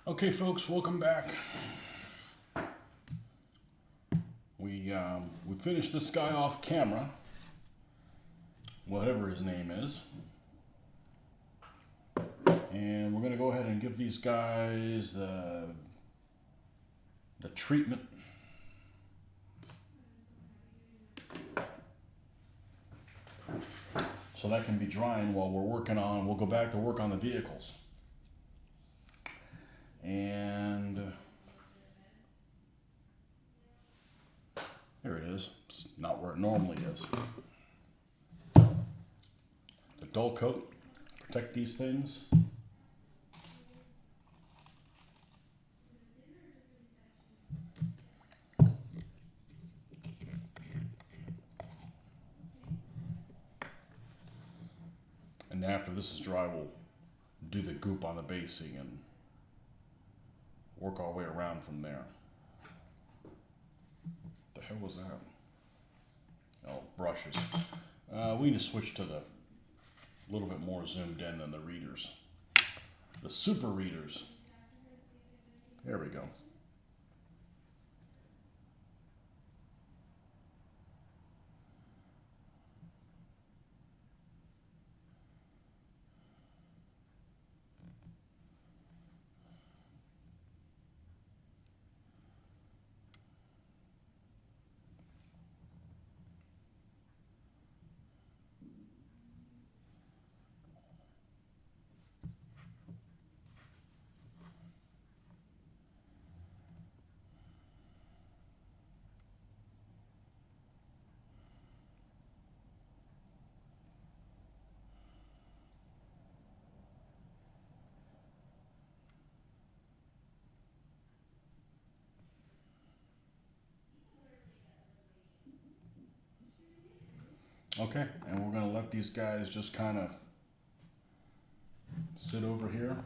Okay, folks, welcome back. We finished this guy off camera, whatever his name is, and we're gonna go ahead and give these guys the treatment. So that can be drying while we're working on. We'll go back to work on the vehicles. And there it is. It's not where it normally is. The dull coat, protect these things. And after this is dry, we'll do the goop on the basing and work our way around from there. The hell was that? Oh, brushes. We need to switch to the little bit more zoomed in than the readers. The super readers. There we go. Okay, and we're gonna let these guys just kind of sit over here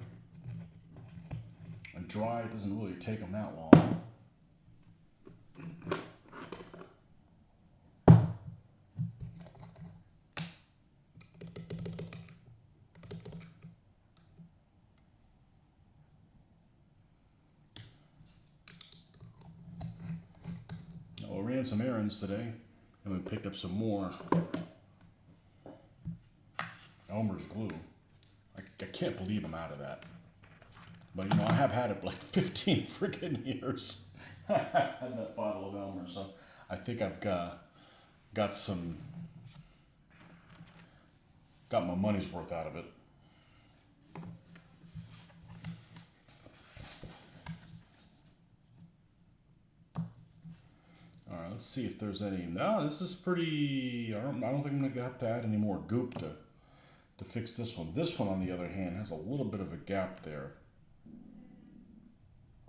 and dry. It doesn't really take them that long. Well, we ran some errands today and we picked up some more Elmer's glue. I can't believe I'm out of that. But you know, I have had it like 15 freaking years. I had that bottle of Elmer, so I think I've got my money's worth out of it. All right, let's see if there's any. No, this is pretty. I don't think I'm gonna have to add any more goop to fix this one. This one, on the other hand, has a little bit of a gap there.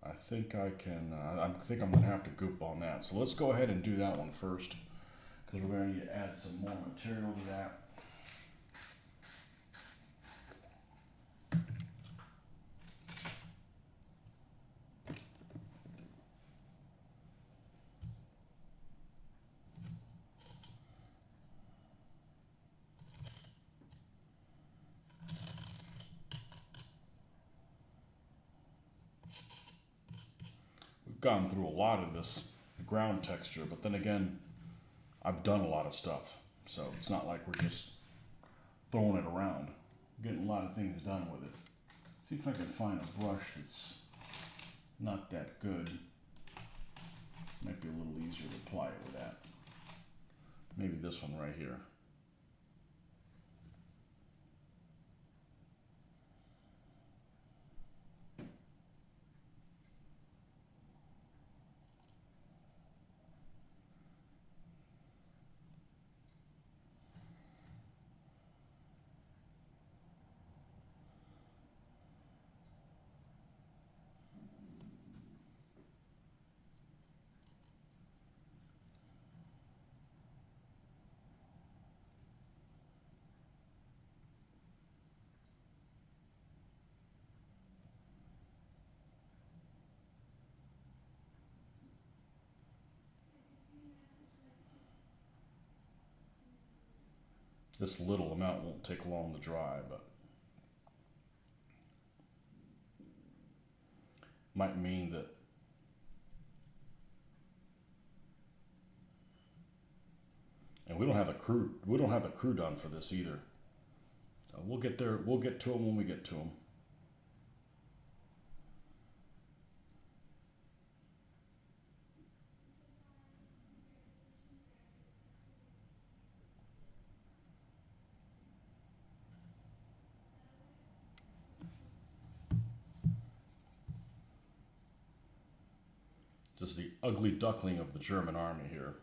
I think I can. I think I'm gonna have to goop on that. So let's go ahead and do that one first, because we're gonna need to add some more material to that. Gone through a lot of this ground texture, but then again, I've done a lot of stuff, so it's not like we're just throwing it around. We're getting a lot of things done with it. See if I can find a brush that's not that good. Might be a little easier to apply it with that. Maybe this one right here. This little amount won't take long to dry, but might mean that and we don't have the crew done for this either. We'll get there. We'll get to them when we get to them. Just the ugly duckling of the German army here.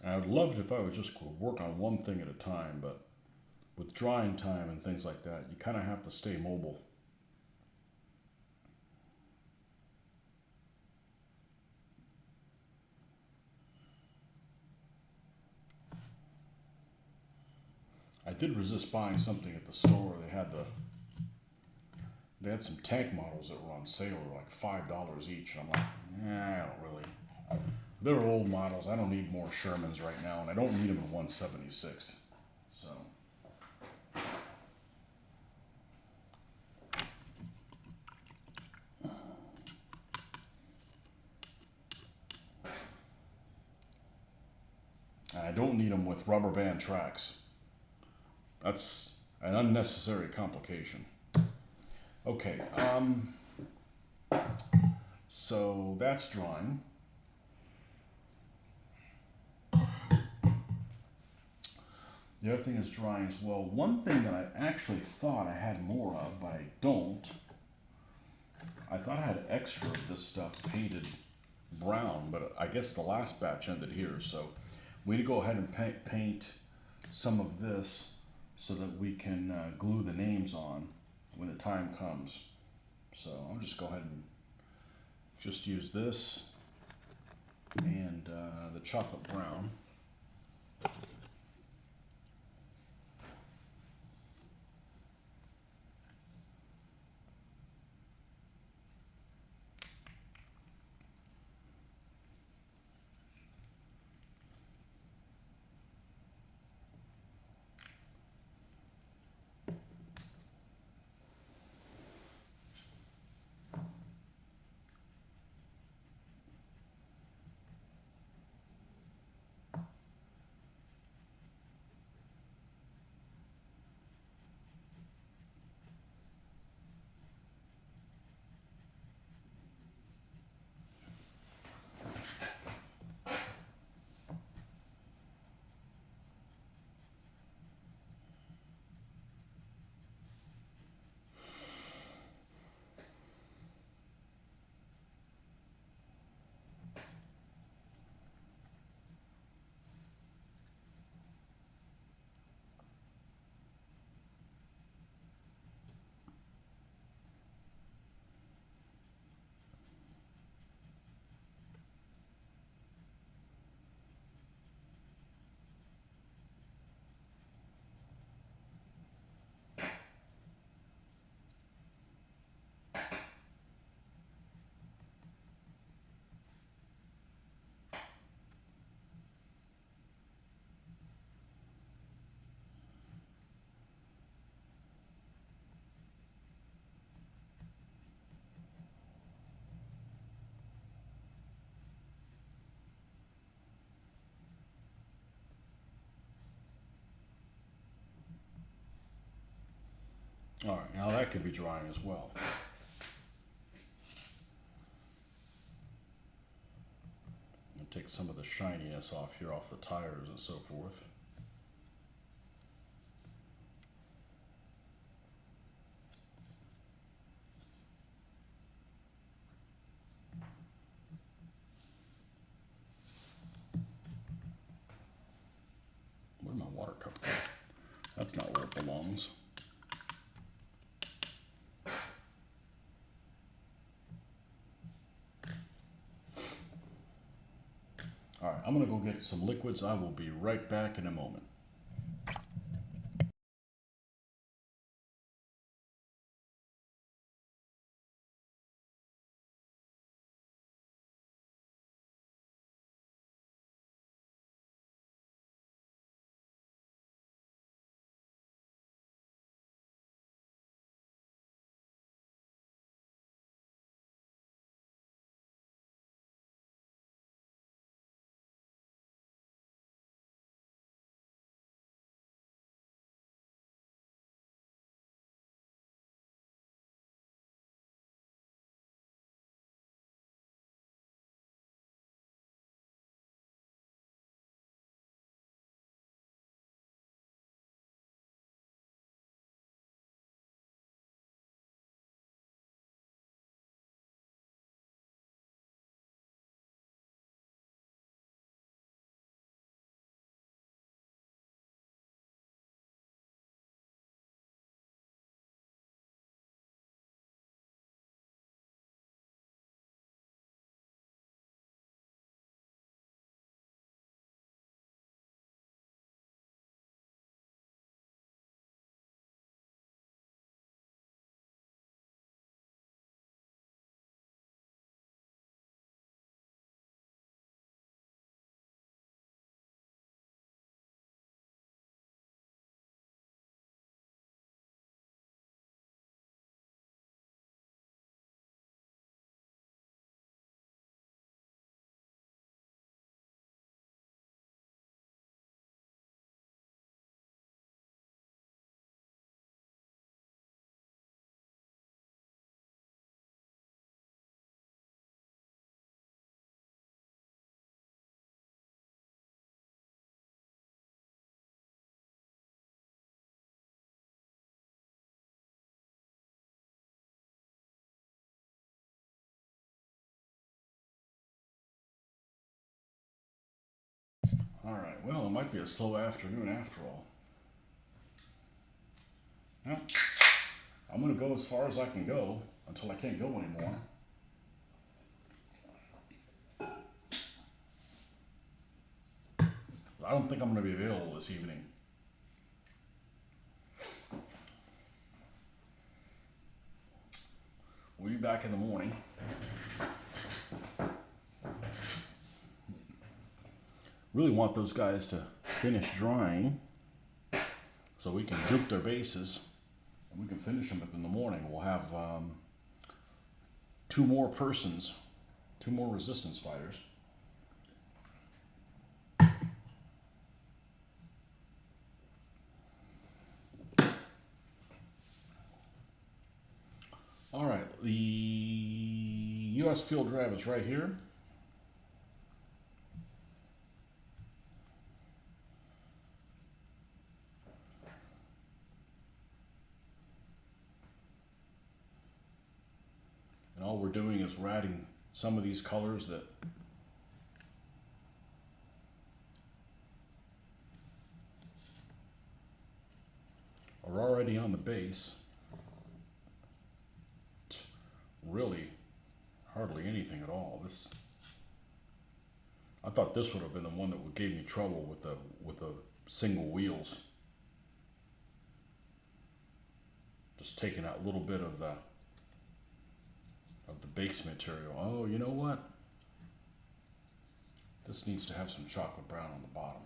I would love it if I would just work on one thing at a time, but with drying time and things like that, you kind of have to stay mobile. I did resist buying something at the store. They had some tank models that were on sale. They were like $5 each. And I'm like, I don't really. They're old models. I don't need more Shermans right now, and I don't need them in 1/76. So. And I don't need them with rubber band tracks. That's an unnecessary complication. Okay, so that's drawing. The other thing is drying as well. One thing that I actually thought I had more of, but I don't. I thought I had extra of this stuff painted brown, but I guess the last batch ended here. So we need to go ahead and paint some of this so that we can glue the names on when the time comes. So I'll just go ahead and just use this and the chocolate brown. All right, now that could be drying as well. And take some of the shininess off here, off the tires and so forth. Where'd my water cup go? That's not where it belongs. All right, I'm gonna go get some liquids. I will be right back in a moment. All right, well, it might be a slow afternoon after all. Yeah, I'm gonna go as far as I can go until I can't go anymore. I don't think I'm gonna be available this evening. We'll be back in the morning. Really want those guys to finish drying so we can group their bases and we can finish them up in the morning. We'll have two more persons, two more resistance fighters. All right, the US field drive is right here. And all we're doing is we're adding some of these colors that are already on the base. Really hardly anything at all. I thought this would have been the one that gave me trouble with the single wheels. Just taking out a little bit of the base material. Oh, you know what? This needs to have some chocolate brown on the bottom.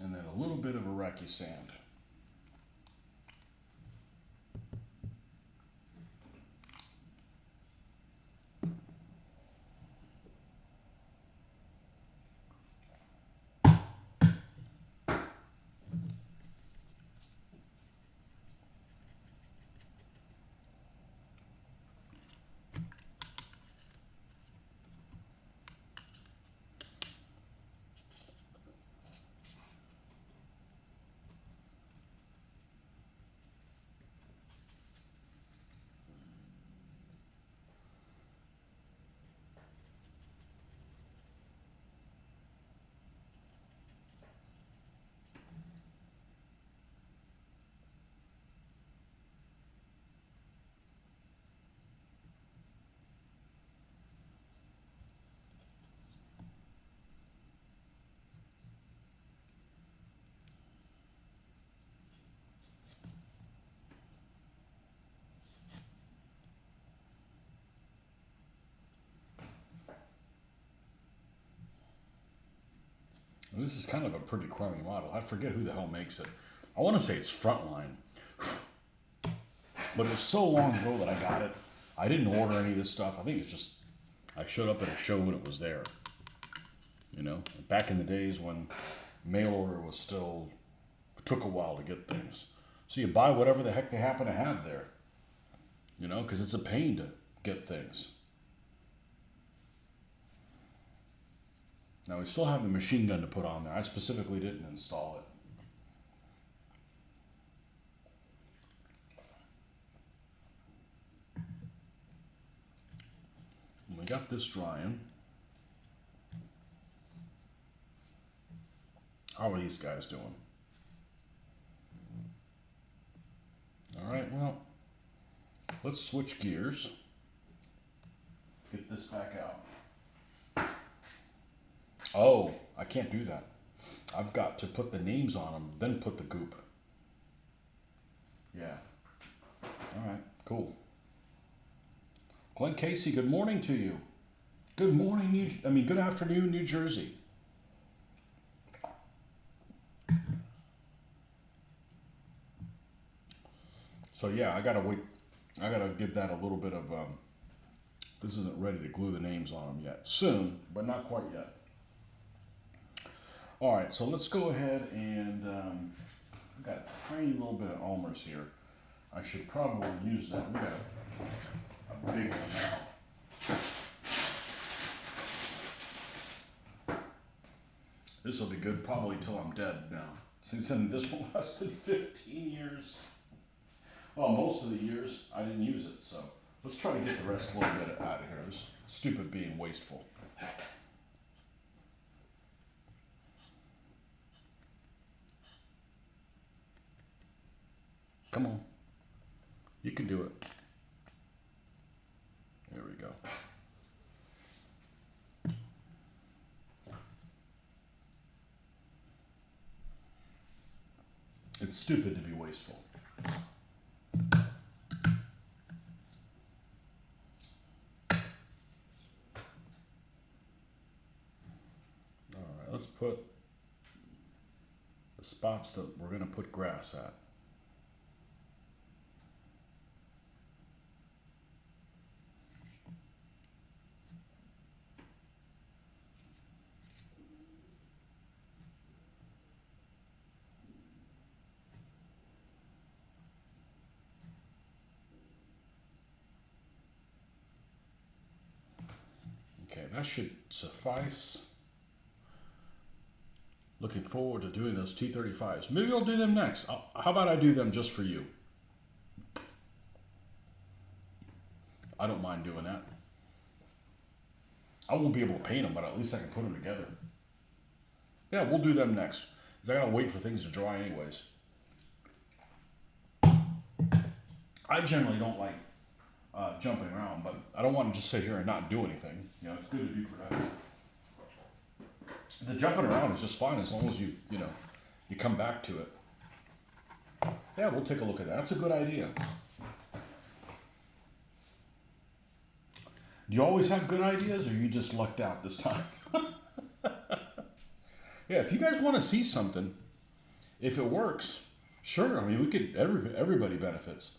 And then a little bit of Iraqi sand. This is kind of a pretty crummy model. I forget who the hell makes it. I want to say it's Frontline. But it was so long ago that I got it. I didn't order any of this stuff. I think it's just, I showed up at a show and it was there. You know, back in the days when mail order was still, it took a while to get things. So you buy whatever the heck they happen to have there. You know, because it's a pain to get things. Now we still have the machine gun to put on there. I specifically didn't install it. And we got this drying. How are these guys doing? All right, well, let's switch gears. Get this back out. Oh, I can't do that. I've got to put the names on them, then put the goop. Yeah. All right, cool. Glenn Casey, good morning to you. Good morning, good afternoon, New Jersey. So yeah, I gotta wait. I gotta give that a little bit of, this isn't ready to glue the names on them yet. Soon, but not quite yet. All right, so let's go ahead and, I've got a tiny little bit of Ulmer's here. I should probably use that. We got a big one now. This will be good probably till I'm dead now. Since this one lasted 15 years. Well, most of the years I didn't use it, so let's try to get the rest a little bit out of here. This stupid being wasteful. Come on. You can do it. There we go. It's stupid to be wasteful. Let's put the spots that we're going to put grass at. Okay, that should suffice. Looking forward to doing those T35s. Maybe I'll do them next. How about I do them just for you? I don't mind doing that. I won't be able to paint them, but at least I can put them together. Yeah, we'll do them next. Because I gotta wait for things to dry anyways. I generally don't like jumping around, but I don't want to just sit here and not do anything. You know, it's good to be productive. The jumping around is just fine as long as you come back to it. Yeah, we'll take a look at that. That's a good idea. Do you always have good ideas, or you just lucked out this time? Yeah, if you guys want to see something, if it works, sure. I mean, we could, everybody benefits.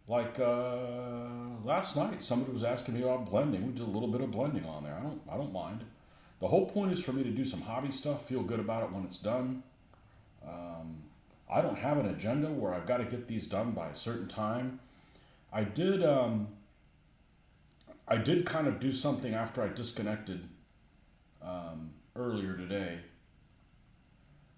Like last night, somebody was asking me about blending. We did a little bit of blending on there. I don't mind. The whole point is for me to do some hobby stuff, feel good about it when it's done. I don't have an agenda where I've got to get these done by a certain time. I did kind of do something after I disconnected earlier today.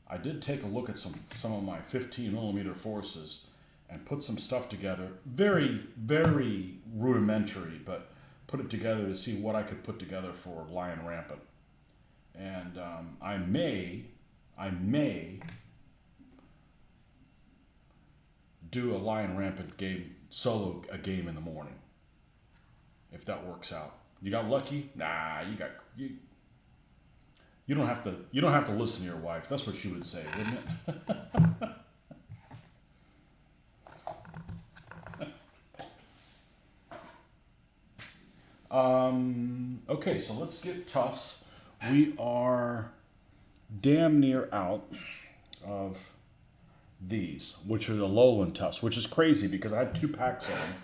I did take a look at some of my 15 millimeter forces and put some stuff together. Very, very rudimentary, but put it together to see what I could put together for Lion Rampant. And I may do a Lion Rampant game, solo a game in the morning. If that works out. You got lucky? Nah, you don't have to listen to your wife. That's what she would say, wouldn't it? Okay, so let's get tufts. We are damn near out of these, which are the lowland tufts, which is crazy because I had 2 packs of them.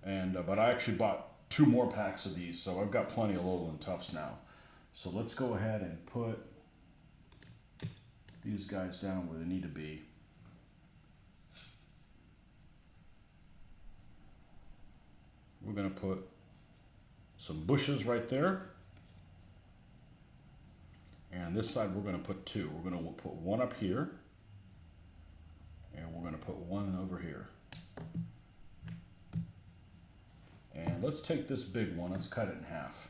And but I actually bought 2 more packs of these, so I've got plenty of lowland tufts now. So let's go ahead and put these guys down where they need to be. We're going to put some bushes right there. And this side we're going to put 2. We're going to put 1 up here. And we're going to put 1 over here. And let's take this big one. Let's cut it in half.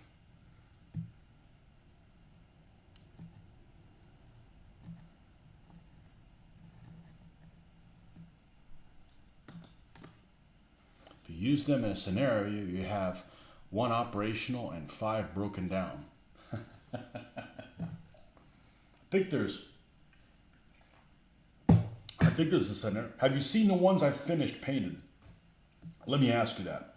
If you use them in a scenario, you have 1 operational and 5 broken down. I think there's a scenario. Have you seen the ones I've finished painted? Let me ask you that.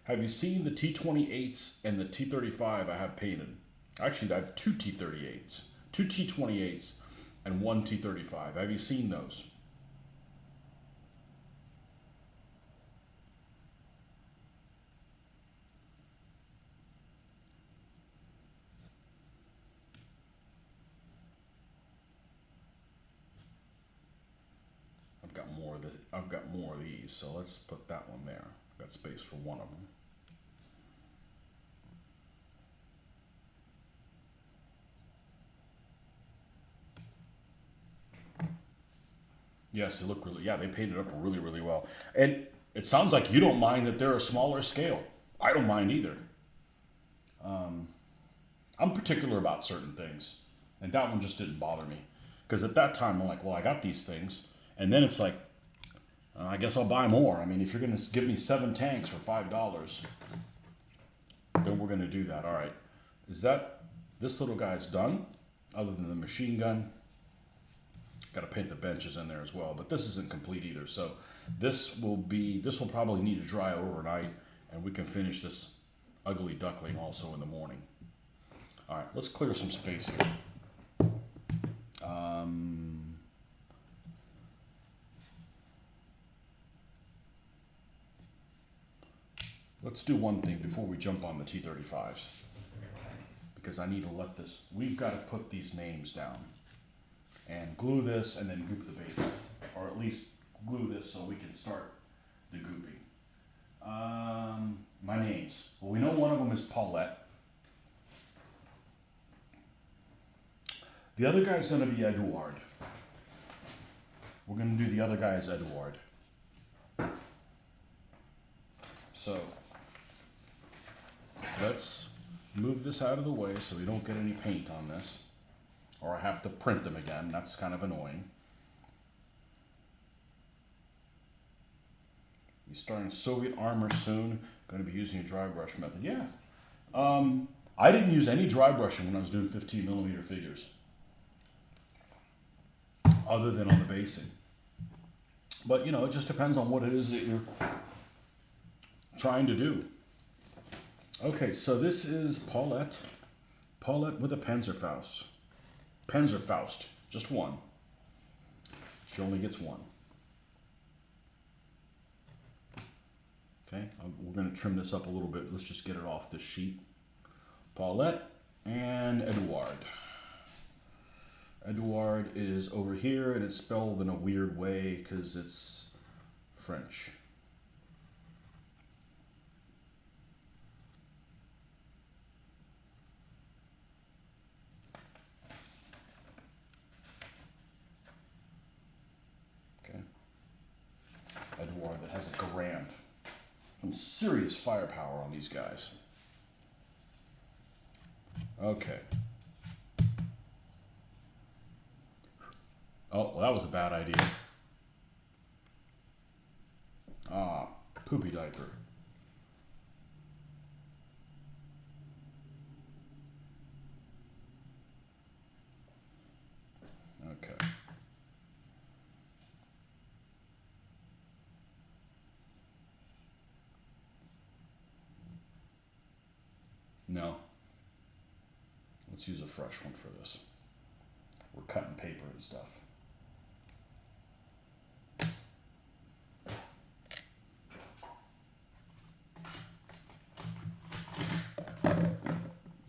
Have you seen the T28s and the T35 I have painted? Actually, I have 2 T38s, 2 T28s, and 1 T35. Have you seen those? I've got more of these, so let's put that one there. I've got space for 1 of them. Yes, they look really, yeah, they painted up really, really well. And it sounds like you don't mind that they're a smaller scale. I don't mind either. I'm particular about certain things. And that one just didn't bother me. Because at that time, I'm like, well, I got these things. And then it's like, I guess I'll buy more. I mean, if you're going to give me 7 tanks for $5, then we're going to do that. All right. Is that, this little guy's done, other than the machine gun. Got to paint the benches in there as well, but this isn't complete either. So this will probably need to dry overnight, and we can finish this ugly duckling also in the morning. All right, let's clear some space here. Let's do one thing before we jump on the T35s, because I need to let this, we've got to put these names down and glue this and then goop the bases, or at least glue this so we can start the gooping. My names. Well, we know one of them is Paulette. The other guy's going to be Eduard. We're going to do the other guy as Eduard. So let's move this out of the way so we don't get any paint on this, or I have to print them again. That's kind of annoying. He's starting Soviet armor soon. Going to be using a dry brush method. Yeah. I didn't use any dry brushing when I was doing 15 millimeter figures, other than on the basing. But you know, it just depends on what it is that you're trying to do. Okay, so this is Paulette. Paulette with a Panzerfaust. Panzerfaust, just one. She only gets one. Okay, we're going to trim this up a little bit. Let's just get it off this sheet. Paulette and Edouard. Edouard is over here, and it's spelled in a weird way because it's French. Okay. Edouard that has a grand. Some serious firepower on these guys. Okay. Oh, well, that was a bad idea. Ah, poopy diaper. Okay. No. Let's use a fresh one for this. We're cutting paper and stuff.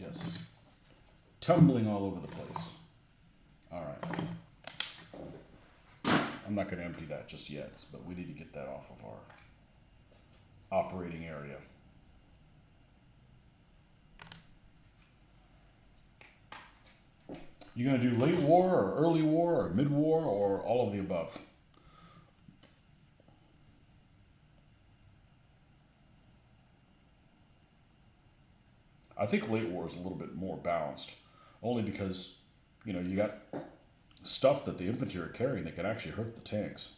Yes. Tumbling all over the place. All right. I'm not going to empty that just yet, but we need to get that off of our operating area. You going to do late war or early war or mid war or all of the above? I think late war is a little bit more balanced, only because, you know, you got stuff that the infantry are carrying that can actually hurt the tanks.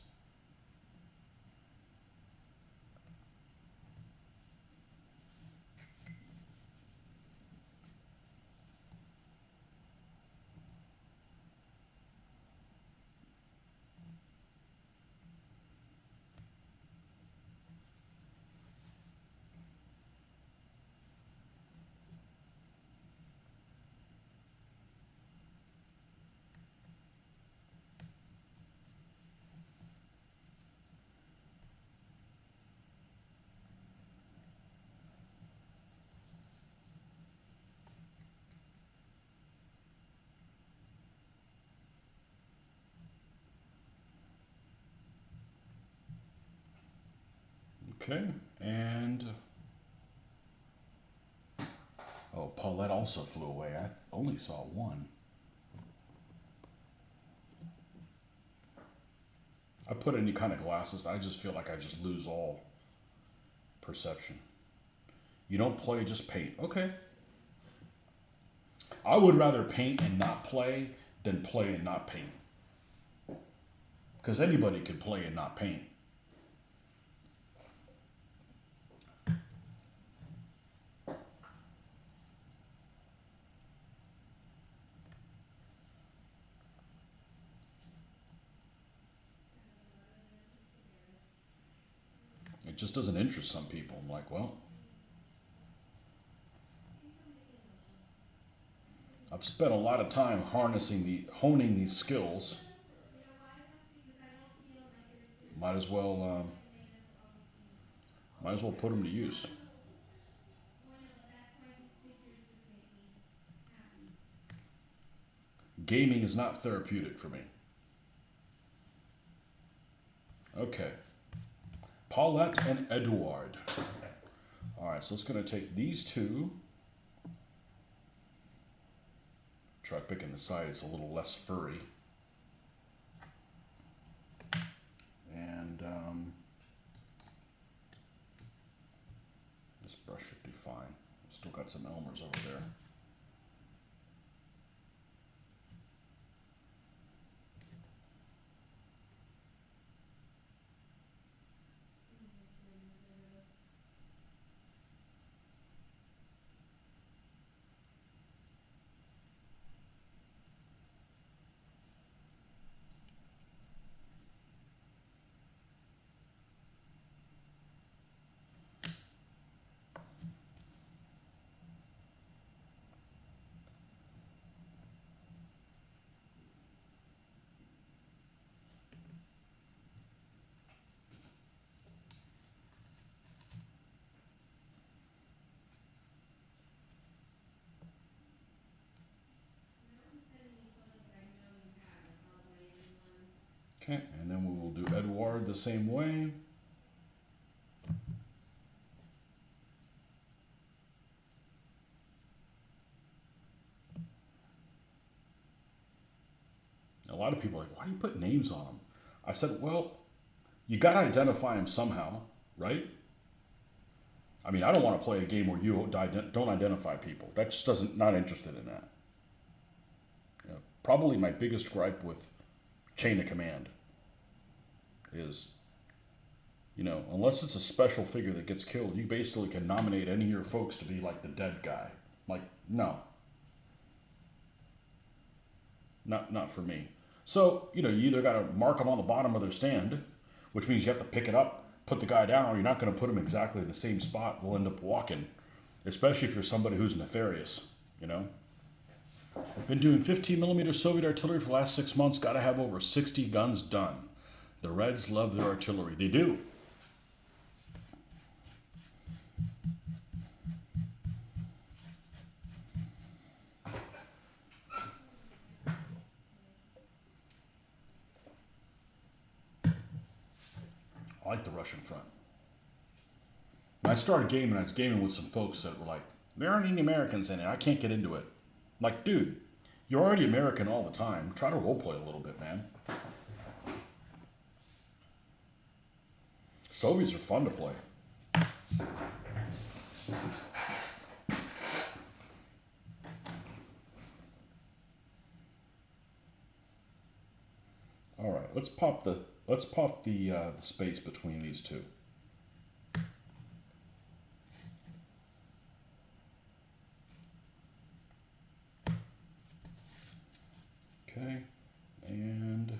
Okay, and oh, Paulette also flew away. I only saw one. I put any kind of glasses, I just feel like I just lose all perception. You don't play, just paint. Okay. I would rather paint and not play than play and not paint. Because anybody can play and not paint. It just doesn't interest some people. I'm like, well, I've spent a lot of time honing these skills. Might as well put them to use. Gaming is not therapeutic for me. Okay. Paulette and Edouard. All right, so it's going to take these two. Try picking the side, it's a little less furry. And this brush should do fine. Still got some Elmers over there. Okay, and then we will do Edward the same way. A lot of people are like, why do you put names on them? I said, well, you got to identify them somehow, right? I mean, I don't want to play a game where you don't identify people. That just not interested in that. You know, probably my biggest gripe with Chain of Command is, you know, unless it's a special figure that gets killed, you basically can nominate any of your folks to be like the dead guy. Like, no. Not for me. So, you know, you either got to mark them on the bottom of their stand, which means you have to pick it up, put the guy down, or you're not going to put him exactly in the same spot. They'll end up walking, especially if you're somebody who's nefarious, you know. Been doing 15 millimeter Soviet artillery for the last 6 months. Got to have over 60 guns done. The Reds love their artillery. They do. I like the Russian front. When I started gaming, I was gaming with some folks that were like, there aren't any Americans in it. I can't get into it. I'm like, dude, you're already American all the time. Try to roleplay a little bit, man. Soviets are fun to play. All right, let's pop the space between these two. Okay, and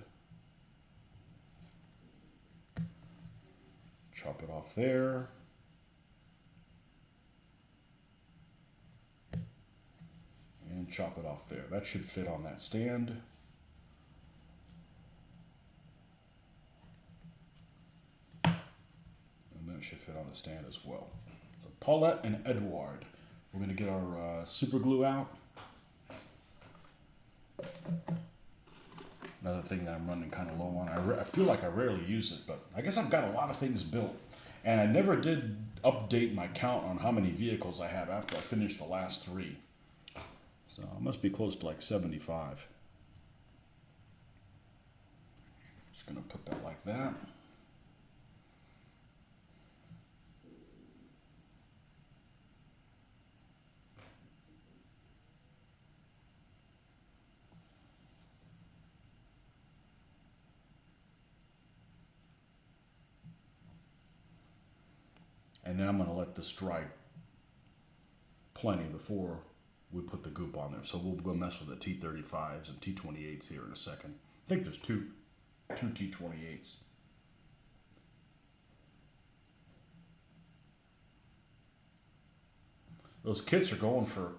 chop it off there. And chop it off there. That should fit on that stand. And that should fit on the stand as well. So Paulette and Edward. We're going to get our super glue out. Another thing that I'm running kind of low on. I feel like I rarely use it, but I guess I've got a lot of things built. And I never did update my count on how many vehicles I have after I finished the last 3. So I must be close to like 75. Just going to put that like that. And then I'm going to let this dry plenty before we put the goop on there. So we'll go mess with the T35s and T28s here in a second. I think there's two T28s. Those kits are going for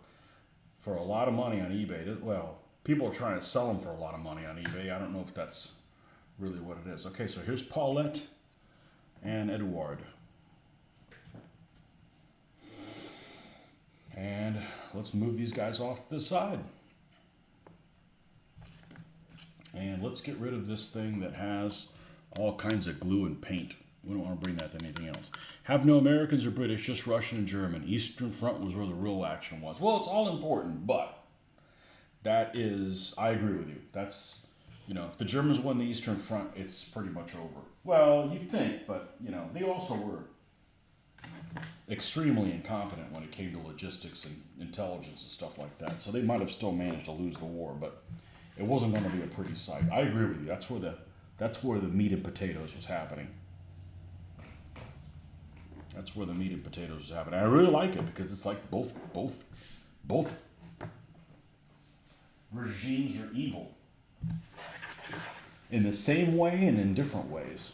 a lot of money on eBay. Well, people are trying to sell them for a lot of money on eBay. I don't know if that's really what it is. Okay, so here's Paulette and Edward. And let's move these guys off to the side. And let's get rid of this thing that has all kinds of glue and paint. We don't want to bring that to anything else. Have no Americans or British, just Russian and German. Eastern Front was where the real action was. Well, it's all important, but that is, I agree with you. That's, you know, if the Germans won the Eastern Front, it's pretty much over. Well, you think, but, you know, they also were extremely incompetent when it came to logistics and intelligence and stuff like that. So they might have still managed to lose the war, but it wasn't going to be a pretty sight. I agree with you. That's where the meat and potatoes was happening. That's where the meat and potatoes was happening. I really like it because it's like both regimes are evil in the same way and in different ways.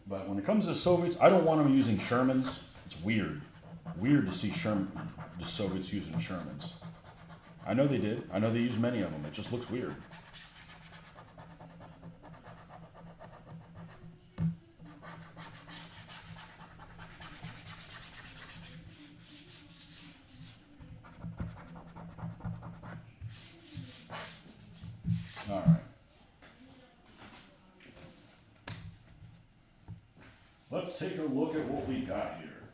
But when it comes to the Soviets, I don't want them using Shermans. It's weird. Weird to see the Soviets using Shermans. I know they did. I know they used many of them. It just looks weird. let's take a look at what we got here.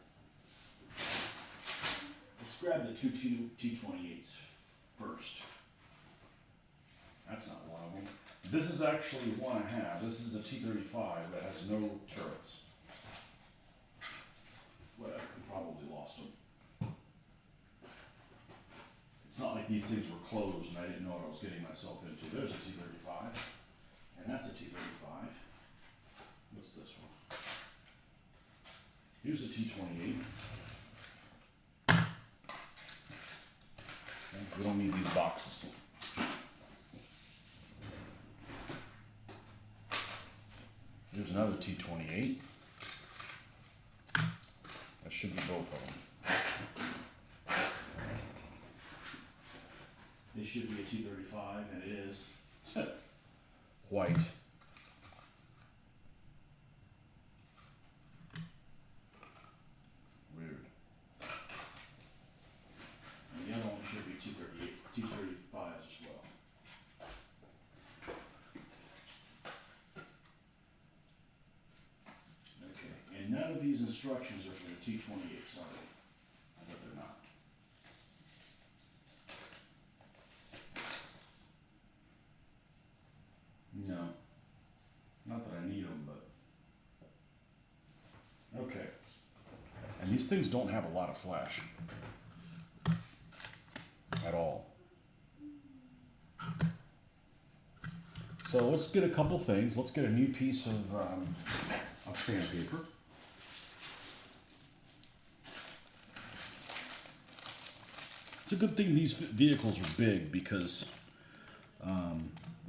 Let's grab the two T28s first. That's not one of them. This is actually one I have. This is a T35 that has no turrets. Whatever, we probably lost them. It's not like these things were closed and I didn't know what I was getting myself into. There's a T35, and that's a T35. What's this one? Here's a T28. Okay, we don't need these boxes. Here's another T28. That should be both of them. This should be a T35, and it is white. Weird. And the other one should be T38, T35s as well. Okay, and none of these instructions are for the T28s, are they? I bet they're not. No. Not that I need them, but. Okay. And these things don't have a lot of flash. At all. So let's get a couple things. Let's get a new piece of sandpaper. It's a good thing these vehicles are big because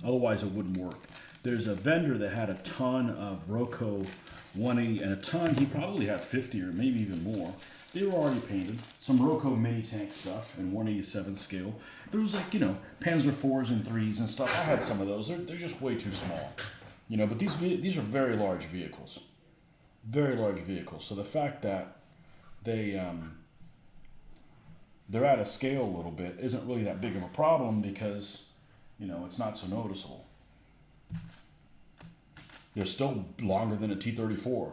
otherwise it wouldn't work. There's a vendor that had a ton of Roco 180 and a ton, he probably had 50 or maybe even more. They were already painted. Some Roco mini tank stuff in 187 scale. There was like, Panzer 4s and 3s and stuff. I had some of those. They're just way too small. But these are very large vehicles. Very large vehicles. So the fact that they're out of scale a little bit isn't really that big of a problem because, it's not so noticeable. They're still longer than a T-34.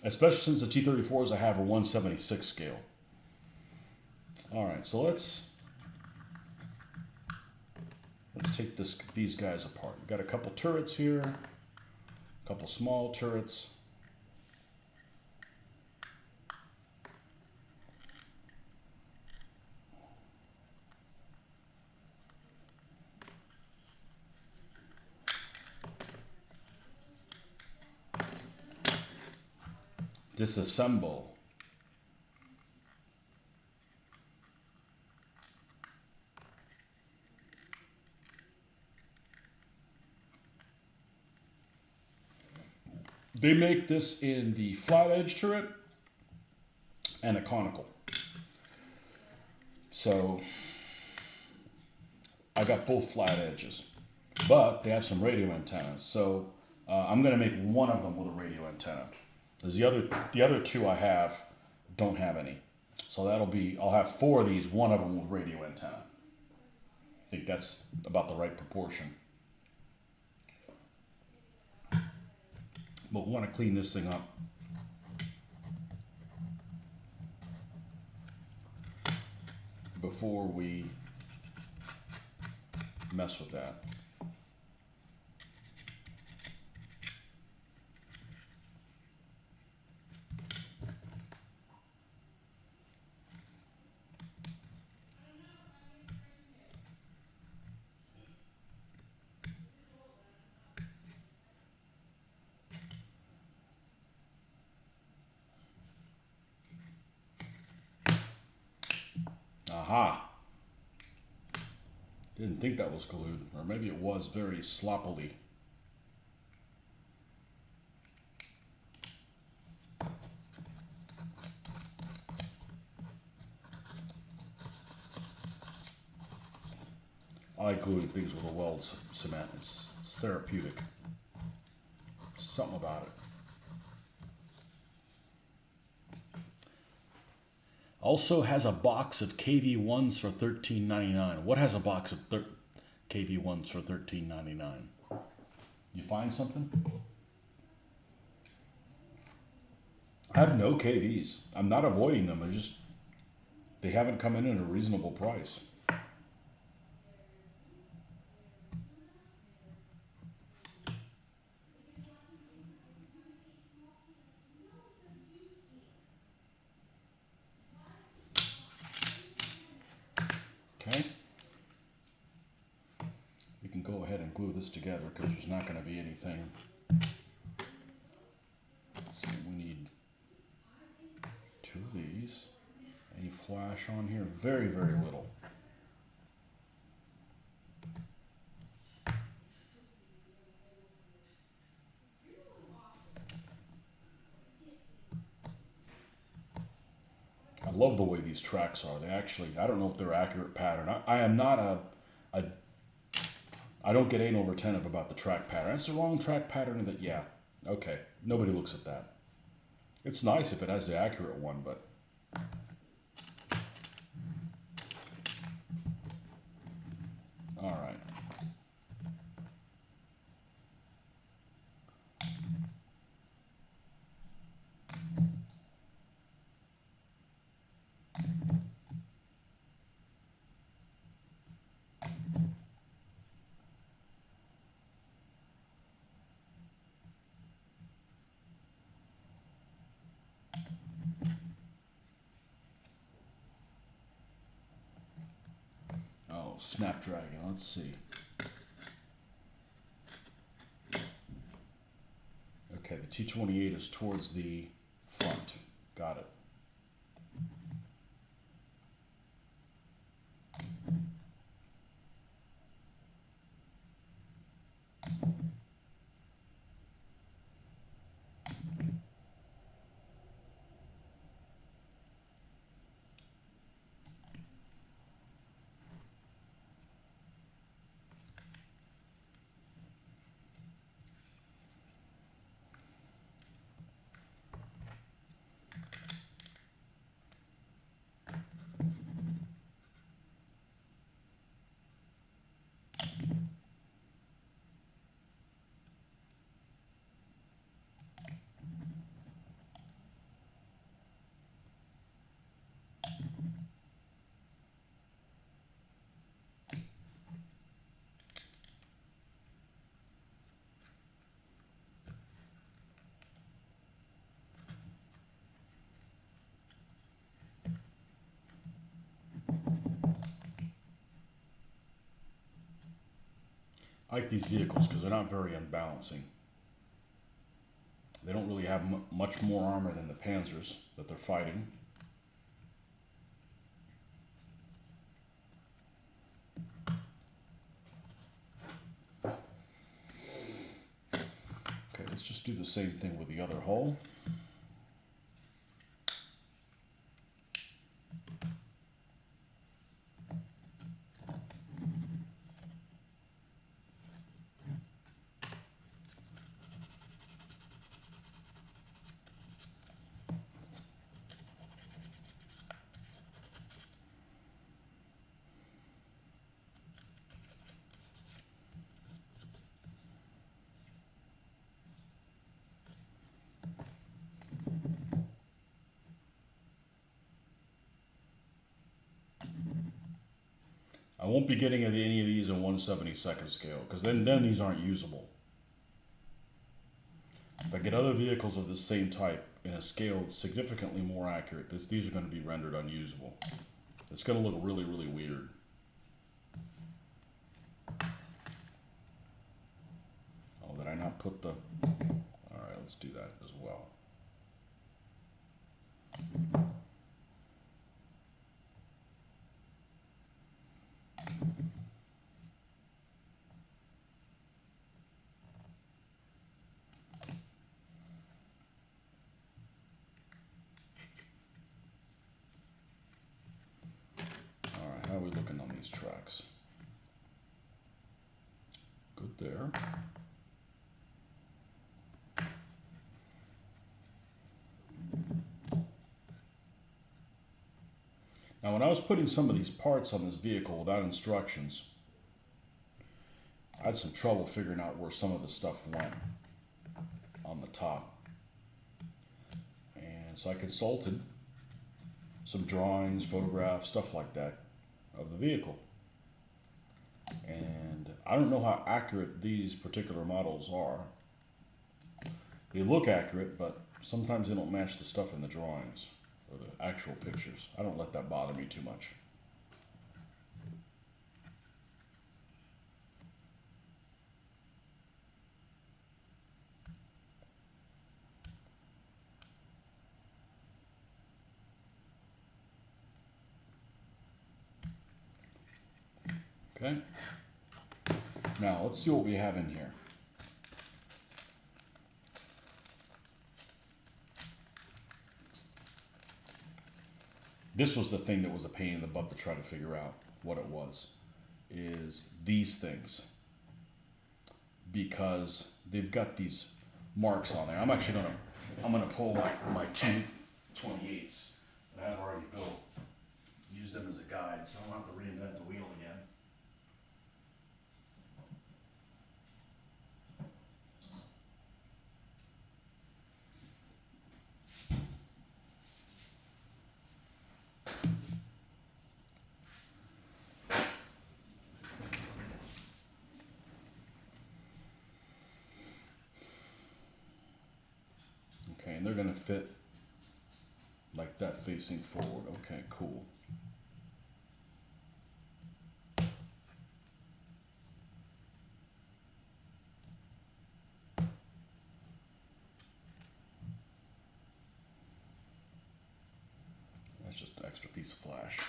Especially since the T-34s I have a 176 scale. Alright, so let's take these guys apart. We've got a couple turrets here, a couple small turrets. Disassemble. They make this in the flat edge turret and a conical. So I got both flat edges, but they have some radio antennas. So I'm going to make one of them with a radio antenna. Because the other two I have don't have any. So I'll have 4 of these, one of them with radio antenna. I think that's about the right proportion. But we want to clean this thing up. Before we mess with that. Aha! Didn't think that was glued, or maybe it was very sloppily. I like gluing things with a weld cement. It's therapeutic. Something about it. Also has a box of KV1s for $13.99. What has a box of KV1s for $13.99? You find something? I have no KVs. I'm not avoiding them. They haven't come in at a reasonable price. Okay. We can go ahead and glue this together because there's not going to be anything. So we need 2 of these. Any flash on here? Very, very little. I love the way these tracks are. They actually, I don't know if they're accurate pattern. I am not I don't get anal retentive about the track pattern. That's the wrong track pattern. That, yeah, okay. Nobody looks at that. It's nice if it has the accurate one, but all right. Oh, Snapdragon. Let's see. Okay, the T28 is towards the front. Got it. I like these vehicles because they're not very unbalancing. They don't really have much more armor than the Panzers that they're fighting. Okay, let's just do the same thing with the other hull. I won't be getting any of these in 1/72nd scale because then these aren't usable. If I get other vehicles of the same type in a scale that's significantly more accurate, these are going to be rendered unusable. It's going to look really, really weird. Oh, did I not put the... All right, let's do that as well. All right, how are we looking on these tracks? Good there. Now, when I was putting some of these parts on this vehicle without instructions, I had some trouble figuring out where some of the stuff went on the top. And And so I consulted some drawings, photographs, stuff like that of the vehicle. And I don't know how accurate these particular models are. They look accurate, but sometimes they don't match the stuff in the drawings or the actual pictures. I don't let that bother me too much. Okay. Now let's see what we have in here. This was the thing that was a pain in the butt to try to figure out what it was, is these things. Because they've got these marks on there. I'm gonna pull my two 28s that I've already built, use them as a guide, so I don't have to reinvent the wheel again. Okay, and they're gonna fit like that facing forward. Okay, cool. That's just an extra piece of flash.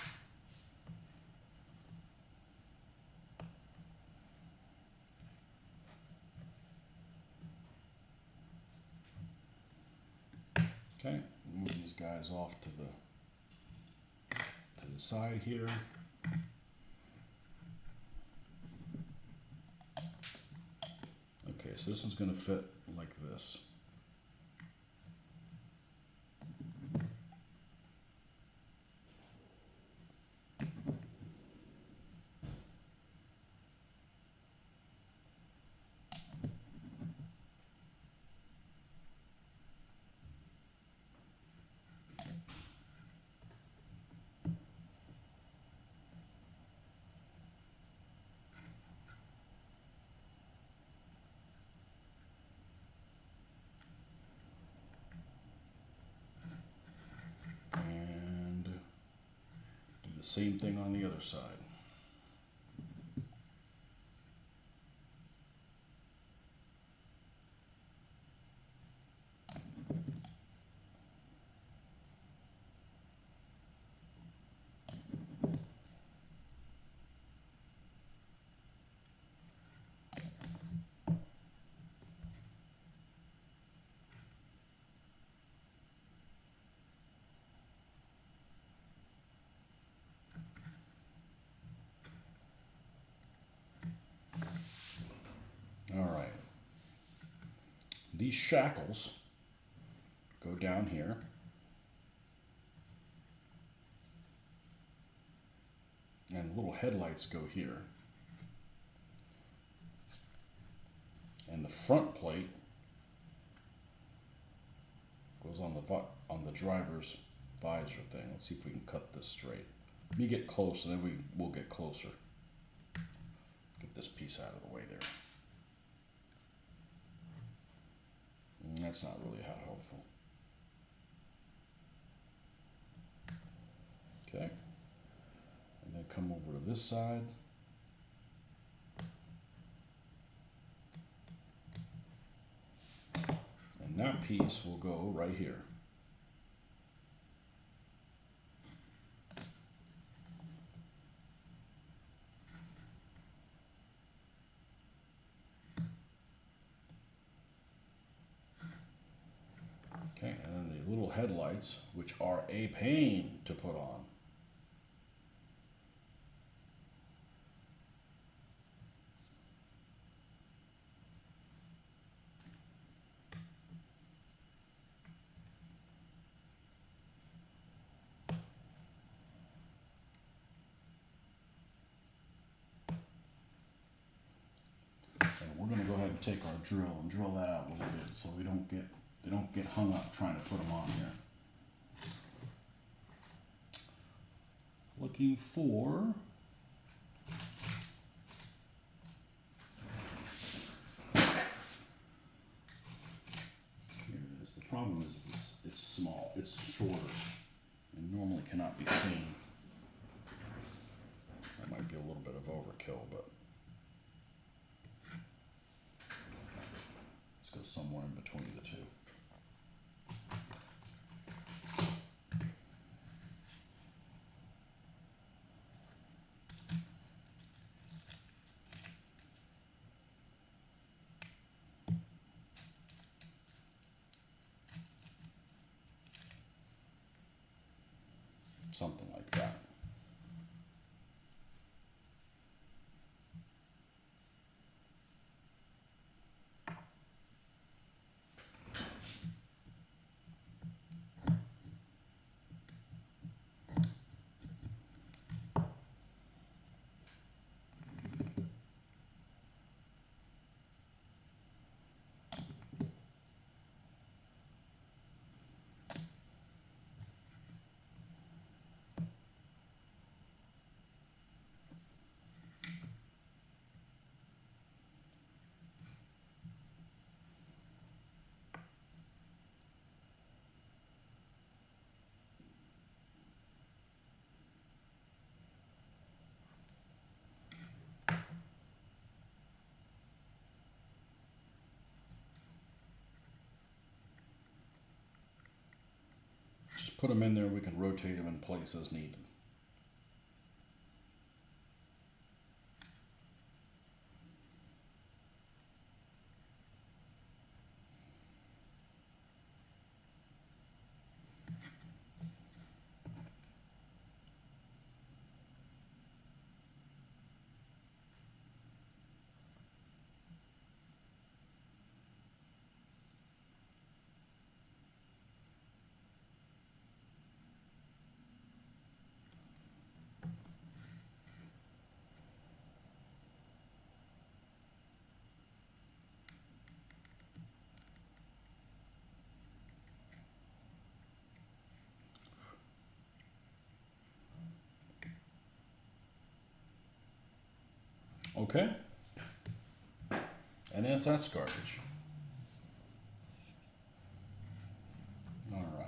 Okay, move these guys off to the side here. Okay, so this one's going to fit like this. And do the same thing on the other side. All right. These shackles go down here. And little headlights go here. And the front plate goes on the driver's visor thing. Let's see if we can cut this straight. Let me get close, and then we'll get closer. Get this piece out of the way there. And that's not really how helpful. Okay. And then come over to this side. And that piece will go right here. Okay, and then the little headlights, which are a pain to put on. We're going to go ahead and take our drill and drill that out a little bit so they don't get hung up trying to put them on here. looking for here it is. The problem is it's small, it's shorter, and normally cannot be seen. That might be a little bit of overkill, but let's go somewhere in between the two. Something like that. Just put them in there, we can rotate them in place as needed. Okay? And that's garbage. All right.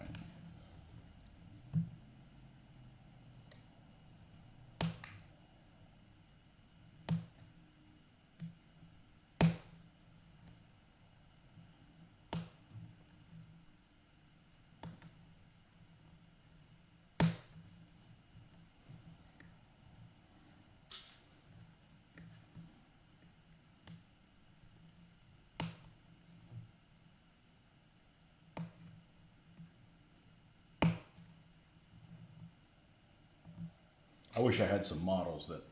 I wish I had some models that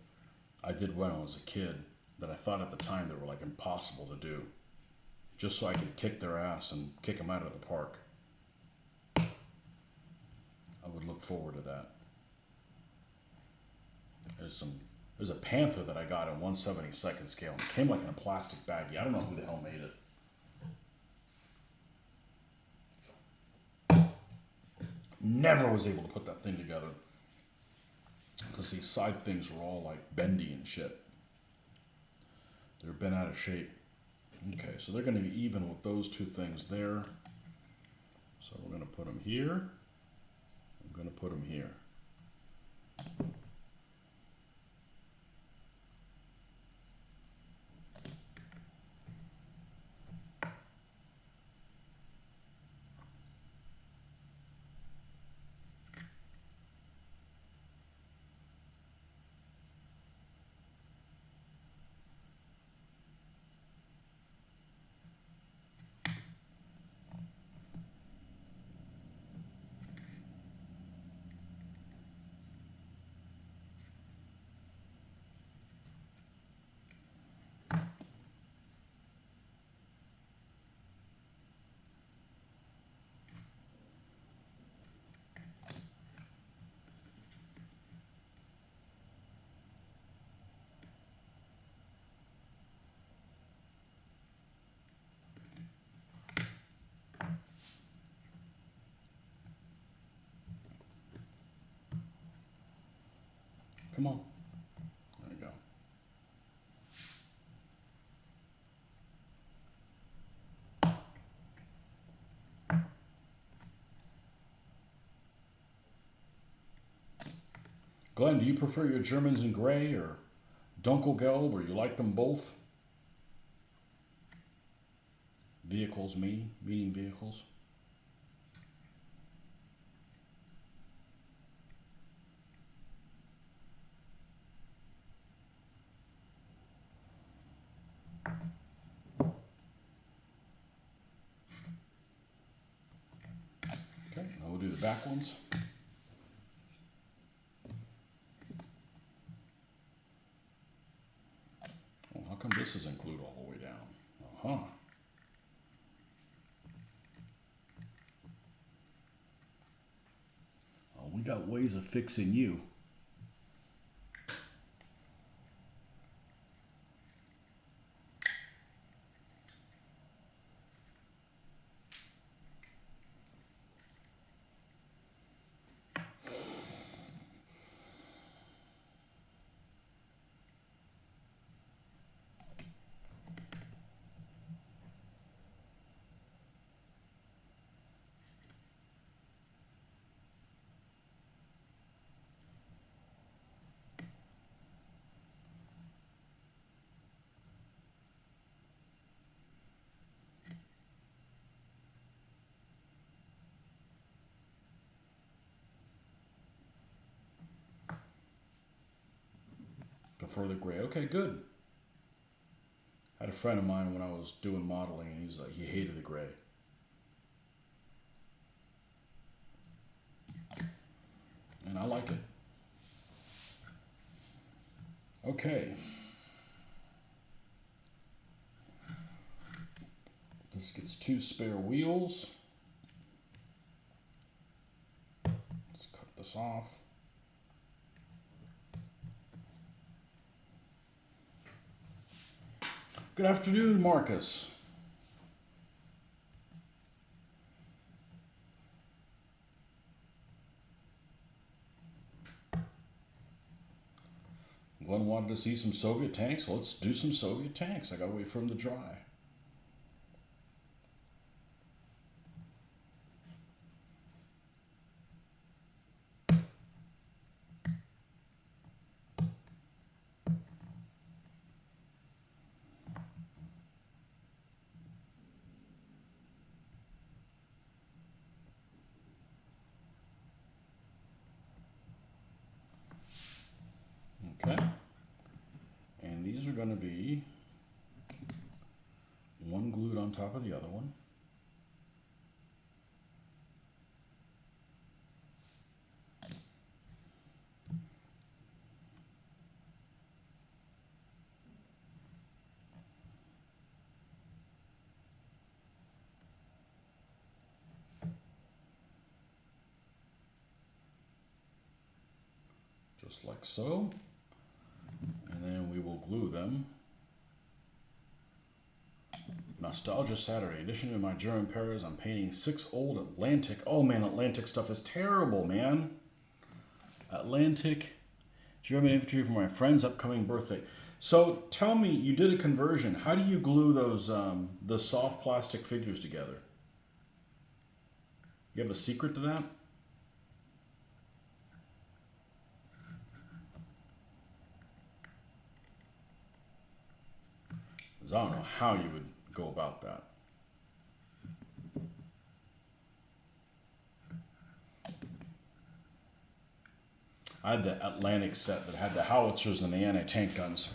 I did when I was a kid that I thought at the time they were like impossible to do, just so I could kick their ass and kick them out of the park. I would look forward to that. There's a panther that I got in 1/72nd scale, and it came like in a plastic baggie. I don't know who the hell made it. Never was able to put that thing together because these side things were all like bendy and shit. They're bent out of shape. Okay, so they're going to be even with those two things there. So we're going to put them here. I'm going to put them here. Come on. There you go. Glenn, do you prefer your Germans in gray or Dunkelgelb, or you like them both? Vehicles, meaning vehicles. Okay, now we'll do the back ones. Well, how come this isn't glued all the way down? Uh-huh. Oh, we got ways of fixing you. Prefer the gray. Okay, good. I had a friend of mine when I was doing modeling, and he's like, he hated the gray. And I like it. Okay. This gets 2 spare wheels. Let's cut this off. Good afternoon, Marcus. Glenn wanted to see some Soviet tanks. Let's do some Soviet tanks. I gotta wait for them to dry. Okay. And these are going to be one glued on top of the other one. Just like so. And then we will glue them. Nostalgia Saturday. In addition to my German Paris, I'm painting 6 old Atlantic. Oh man, Atlantic stuff is terrible, man. Atlantic German infantry for my friend's upcoming birthday. So tell me, you did a conversion. How do you glue those the soft plastic figures together? You have a secret to that? 'Cause I don't know how you would go about that. I had the Atlantic set that had the howitzers and the anti-tank guns.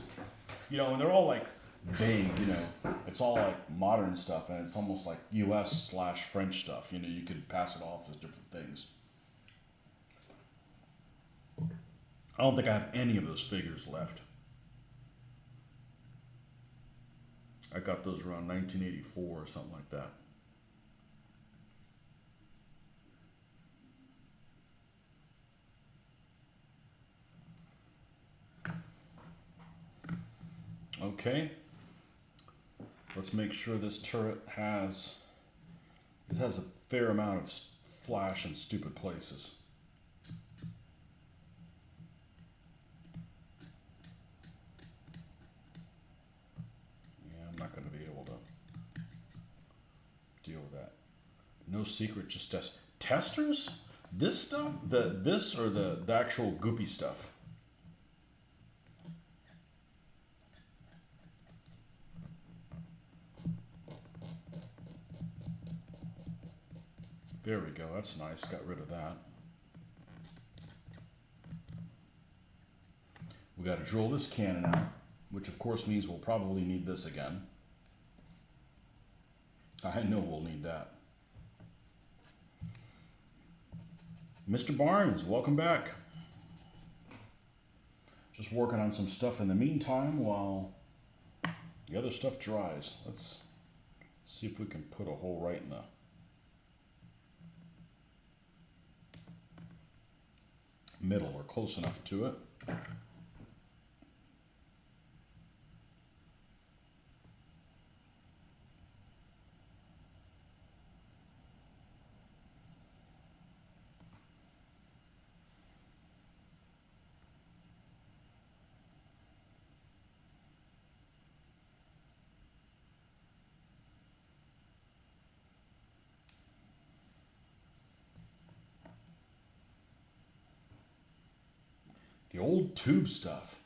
You know, and they're all like big, you know. It's all like modern stuff, and it's almost like US/French stuff. You know, you could pass it off as different things. I don't think I have any of those figures left. I got those around 1984 or something like that. Okay. Let's make sure this turret has a fair amount of flash in stupid places. no secret, just testers. This stuff, this or the actual goopy stuff. There we go. That's nice. Got rid of that. We got to drill this cannon out, which of course means we'll probably need this again. I know we'll need that. Mr. Barnes, welcome back. Just working on some stuff in the meantime while the other stuff dries. Let's see if we can put a hole right in the middle or close enough to it. The old tube stuff.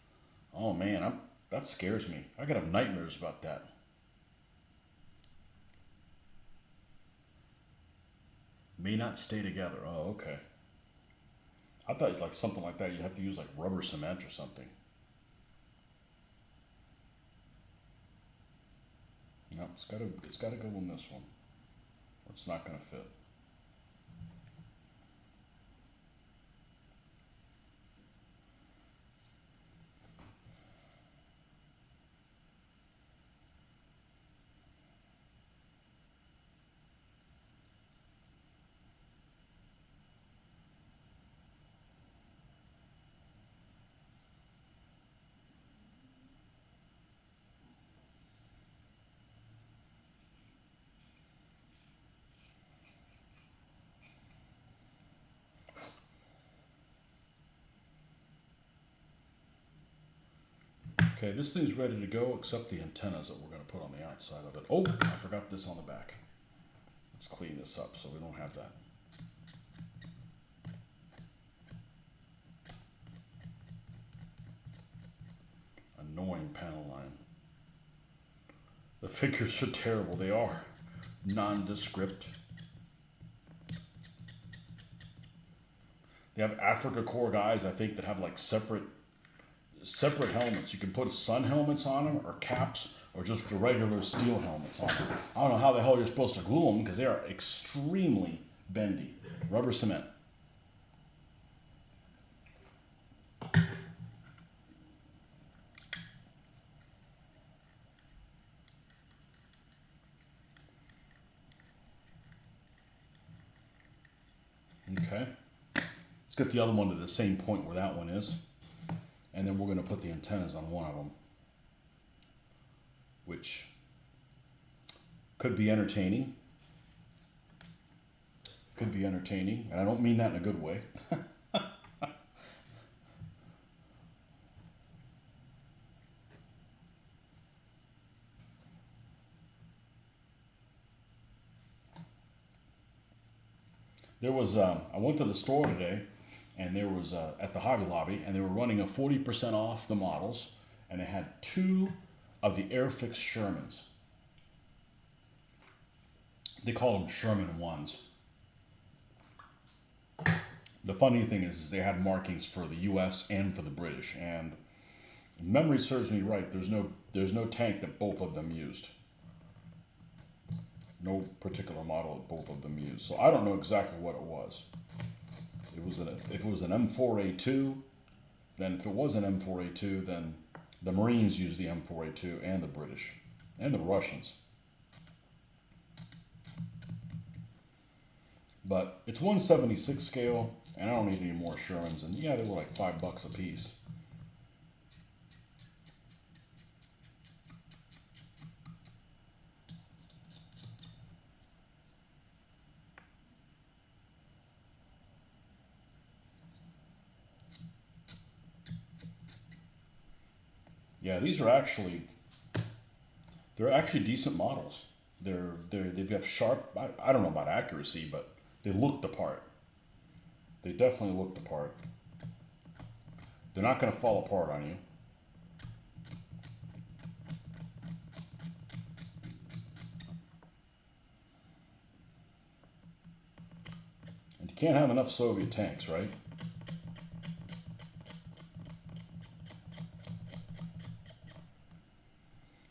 Oh man, that scares me. I gotta have nightmares about that. May not stay together. Oh, okay. I thought like something like that you'd have to use like rubber cement or something. No, it's gotta go in this one. It's not gonna fit. Okay, this thing's ready to go except the antennas that we're going to put on the outside of it. Oh, I forgot this on the back. Let's clean this up so we don't have that. Annoying panel line. The figures are terrible. They are nondescript. They have Africa Core guys, I think, that have like separate helmets. You can put sun helmets on them, or caps, or just regular steel helmets on them. I don't know how the hell you're supposed to glue them because they are extremely bendy. Rubber cement. Okay. Let's get the other one to the same point where that one is. And then we're going to put the antennas on one of them, which could be entertaining. Could be entertaining, and I don't mean that in a good way. There was, I went to the store today, and there was, at the Hobby Lobby, and they were running a 40% off the models, and they had 2 of the Airfix Shermans. They call them Sherman 1s. The funny thing is they had markings for the U.S. and for the British, and if memory serves me right, there's no tank that both of them used. No particular model that both of them used. So I don't know exactly what it was. If it was an M4A2, then if it was an M4A2, then the Marines used the M4A2 and the British and the Russians. But it's 1/76 scale, and I don't need any more Shermans. And yeah, they were like $5 a piece. Yeah, they're actually decent models. They've got sharp. I don't know about accuracy, but they look the part. They definitely look the part. They're not going to fall apart on you. And you can't have enough Soviet tanks, right?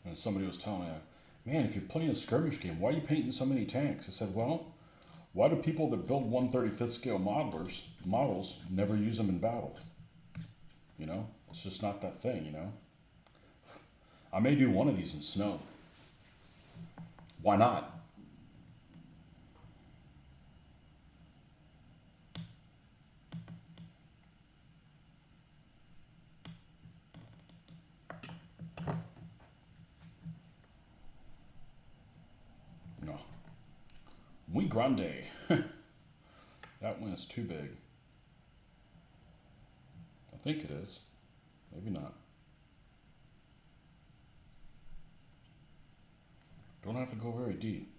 And somebody was telling me, man, if you're playing a skirmish game, why are you painting so many tanks? I said, well, why do people that build 1/35th scale models never use them in battle? You know, it's just not that thing, you know. I may do one of these in snow. Why not? No. Muy grande. That one is too big. I think it is. Maybe not. Don't have to go very deep.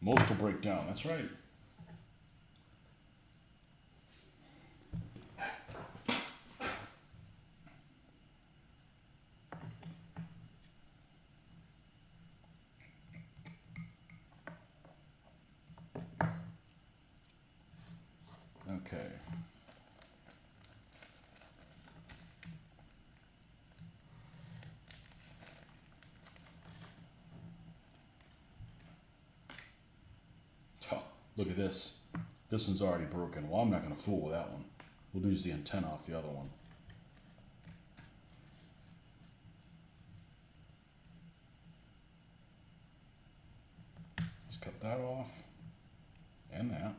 Most will break down. That's right. Okay. Oh, look at this. This one's already broken. Well, I'm not going to fool with that one. We'll lose the antenna off the other one. Let's cut that off. And that.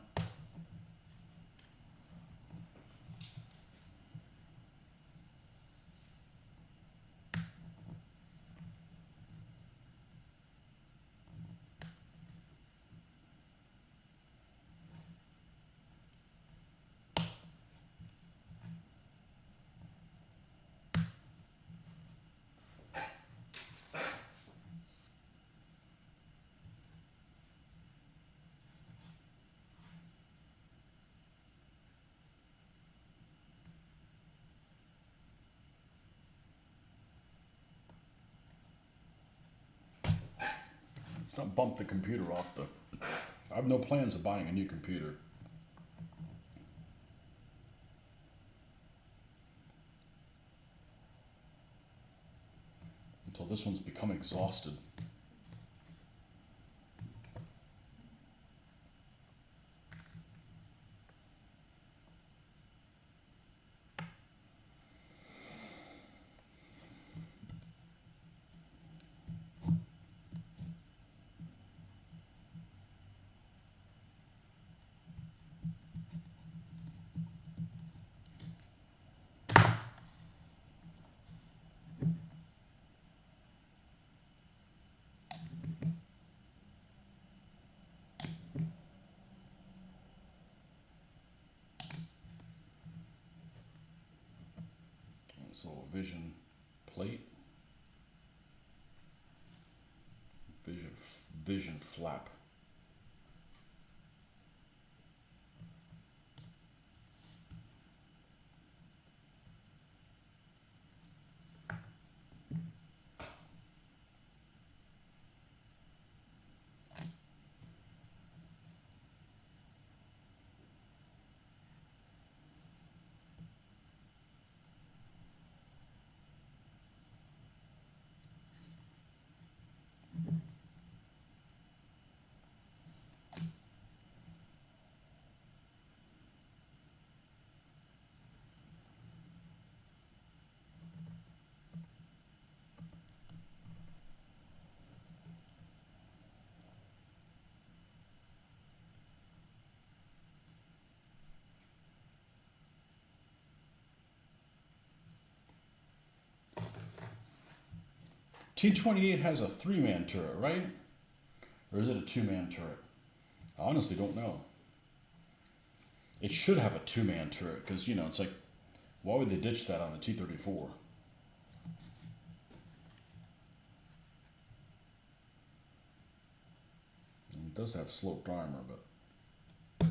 Let's not bump the computer off the... I have no plans of buying a new computer. Until this one's become exhausted. So vision plate, vision flap. T-28 has a 3-man turret, right? Or is it a 2-man turret? I honestly don't know. It should have a two-man turret, because, you know, it's like, why would they ditch that on the T-34? It does have sloped armor, but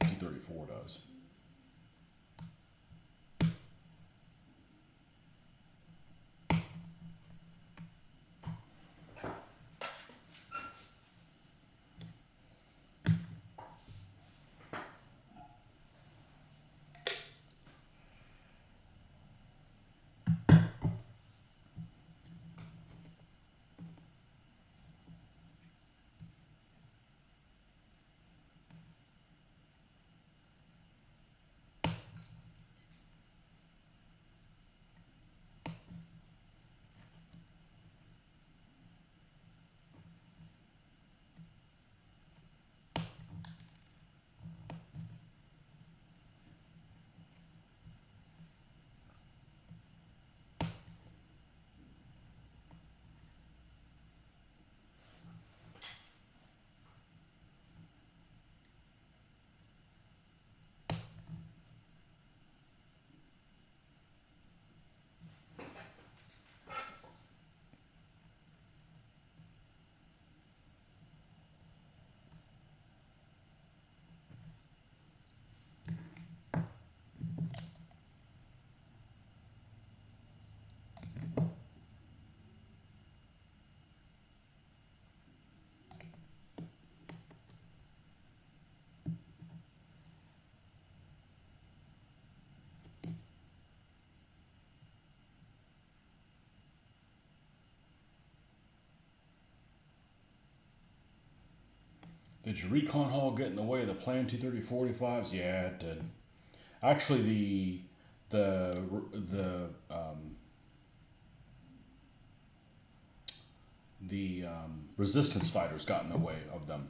T-34 does. Did your recon hall get in the way of the planned T-30-45s? Yeah, it did. Actually, the resistance fighters got in the way of them.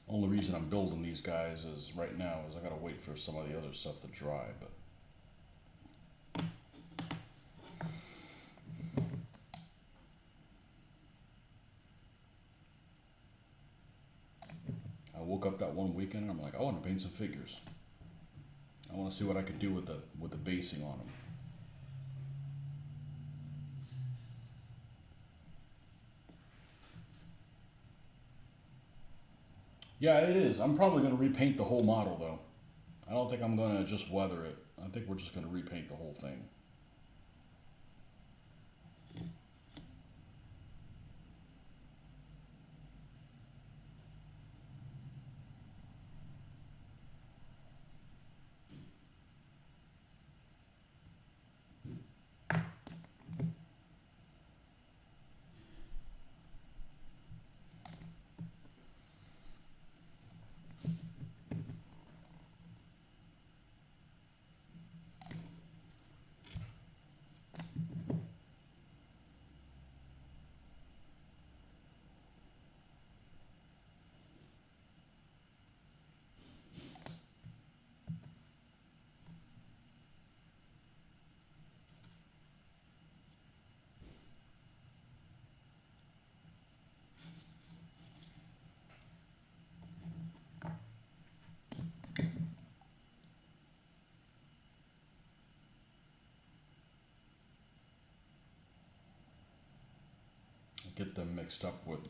Only reason I'm building these guys is right now is I gotta wait for some of the other stuff to dry, but I woke up that one weekend and I'm like, I want to paint some figures. I want to see what I could do with the basing on them. Yeah, it is. I'm probably going to repaint the whole model though. I don't think I'm going to just weather it. I think we're just going to repaint the whole thing. Get them mixed up with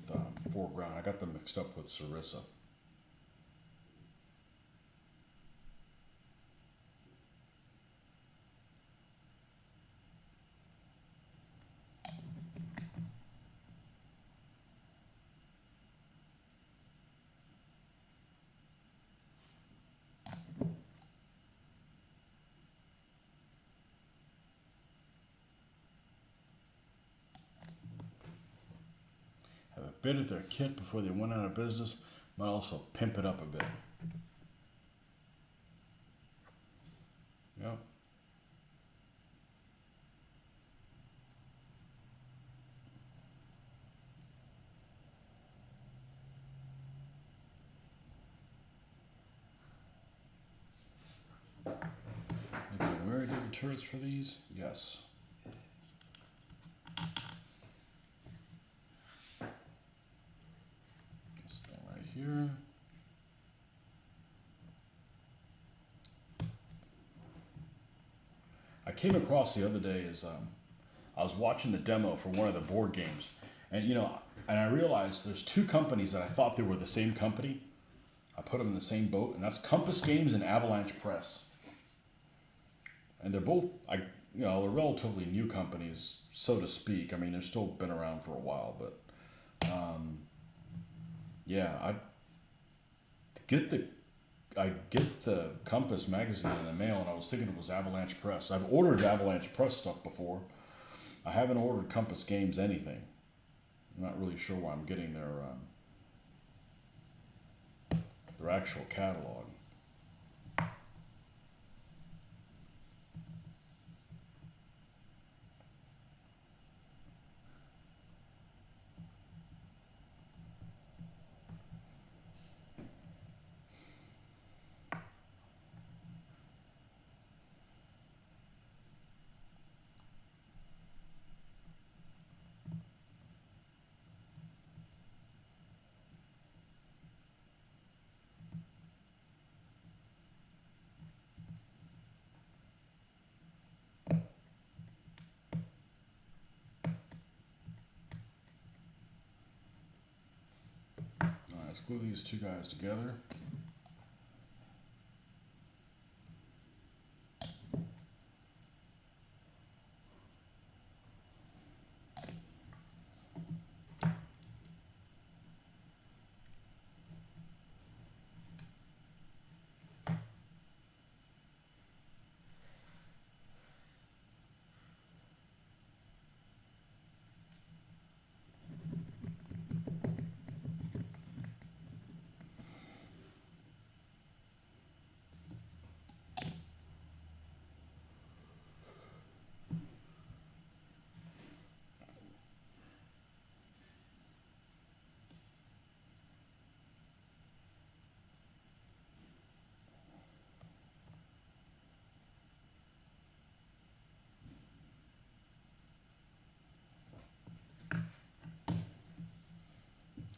foreground. I got them mixed up with Sarissa. Have a bit of their kit before they went out of business, but also pimp it up a bit. Yep. Okay, where I did the turrets for these? Yes. came across the other day is I was watching the demo for one of the board games, and and I realized there's two companies that I thought they were the same company. I put them in the same boat, and that's Compass Games and Avalanche Press. And they're both, they're relatively new companies, so to speak. I mean, they've still been around for a while, but yeah, get the I get the Compass magazine in the mail, and I was thinking it was Avalanche Press. I've ordered Avalanche Press stuff before. I haven't ordered Compass Games anything. I'm not really sure why I'm getting their actual catalog. All right, let's glue these two guys together.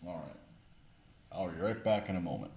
All right, I'll be right back in a moment.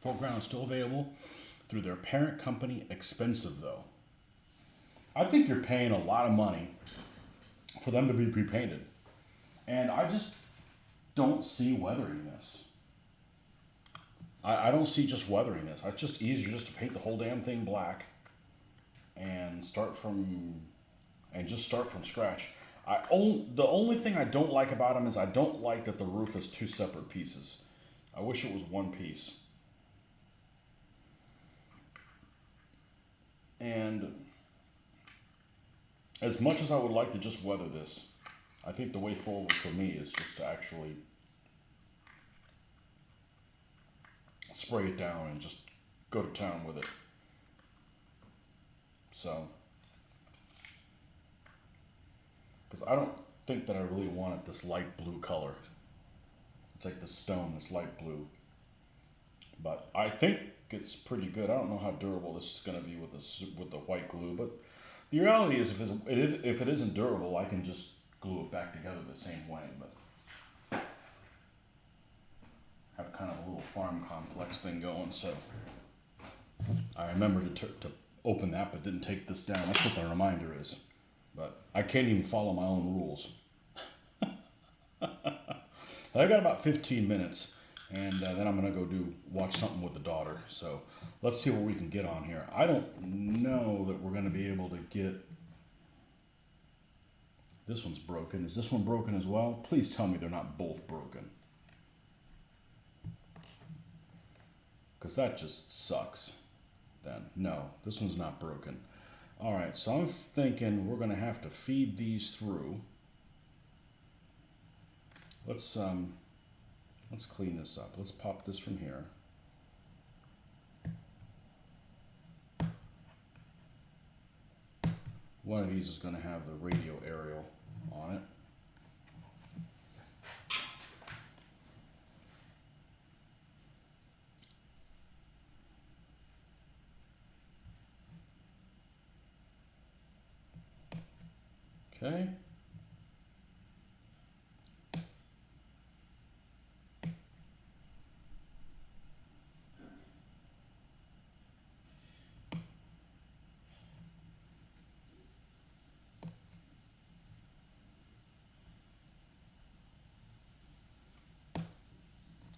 Foreground is still available through their parent company. Expensive though. I think you're paying a lot of money for them to be pre-painted. And I just don't see weathering this. I don't see just weathering this. It's just easier just to paint the whole damn thing black and start from scratch. The only thing I don't like about them is I don't like that the roof is two separate pieces. I wish it was one piece. And as much as I would like to just weather this, I think the way forward for me is just to actually spray it down and just go to town with it. So, because I don't think that I really wanted this light blue color. It's like the stone, this light blue. But I think it's pretty good. I don't know how durable this is going to be with the white glue, but the reality is if it isn't durable, I can just glue it back together the same way. But have kind of a little farm complex thing going, so I remembered to open that but didn't take this down. That's what the reminder is. But I can't even follow my own rules. I got about 15 minutes, and then I'm going to go watch something with the daughter. So let's see what we can get on here. I don't know that we're going to be able to get... This one's broken. Is this one broken as well? Please tell me they're not both broken. Because that just sucks. Then, no, this one's not broken. All right, so I'm thinking we're going to have to feed these through. Let's clean this up. Let's pop this from here. One of these is going to have the radio aerial on it. Okay.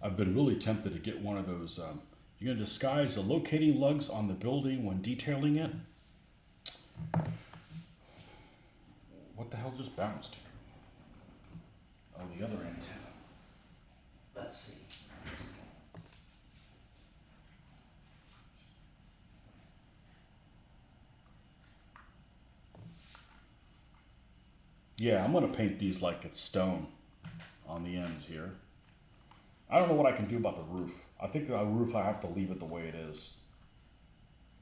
I've been really tempted to get one of those. You're going to disguise the locating lugs on the building when detailing it. What the hell just bounced? Oh, the other antenna. Let's see. Yeah, I'm going to paint these like it's stone on the ends here. I don't know what I can do about the roof. I think the roof I have to leave it the way it is.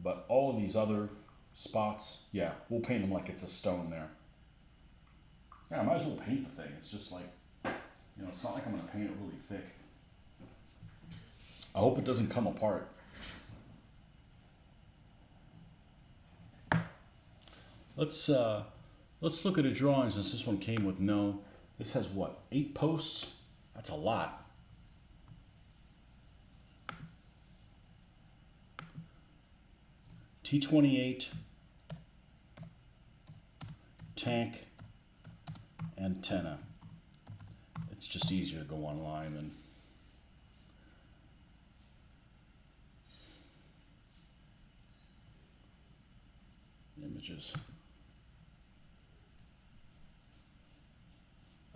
But all of these other spots, yeah, we'll paint them like it's a stone there. Yeah, I might as well paint the thing. It's just like, you know, it's not like I'm going to paint it really thick. I hope it doesn't come apart. Let's look at a drawing since this one came with no. This has what, 8 posts? That's a lot. T28, tank, antenna. It's just easier to go online than images.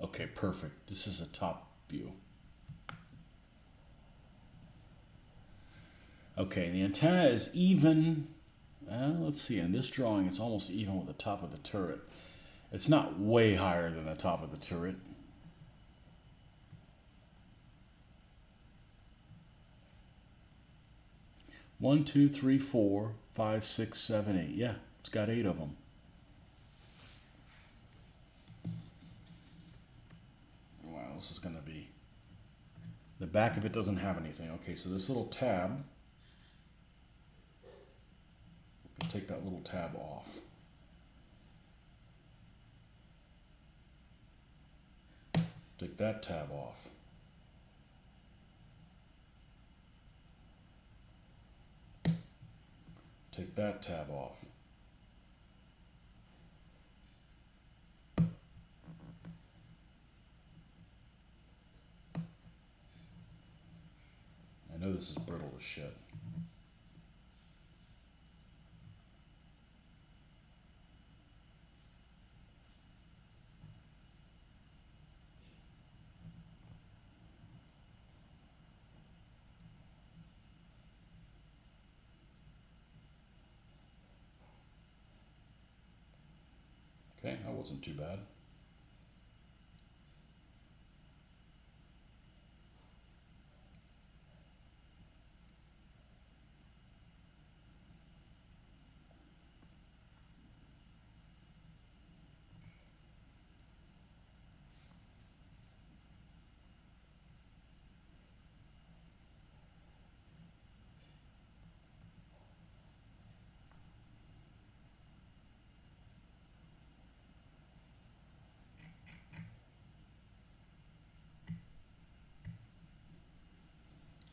Okay, perfect. This is a top view. Okay, the antenna is even. Let's see, in this drawing it's almost even with the top of the turret. It's not way higher than the top of the turret. One, two, three, 4, 5, 6, 7, 8. Yeah, it's got 8 of them. Wow, this is going to be... The back of it doesn't have anything. Okay, so this little tab... Take that little tab off. Take that tab off. Take that tab off. I know this is brittle as shit. Okay, that wasn't too bad.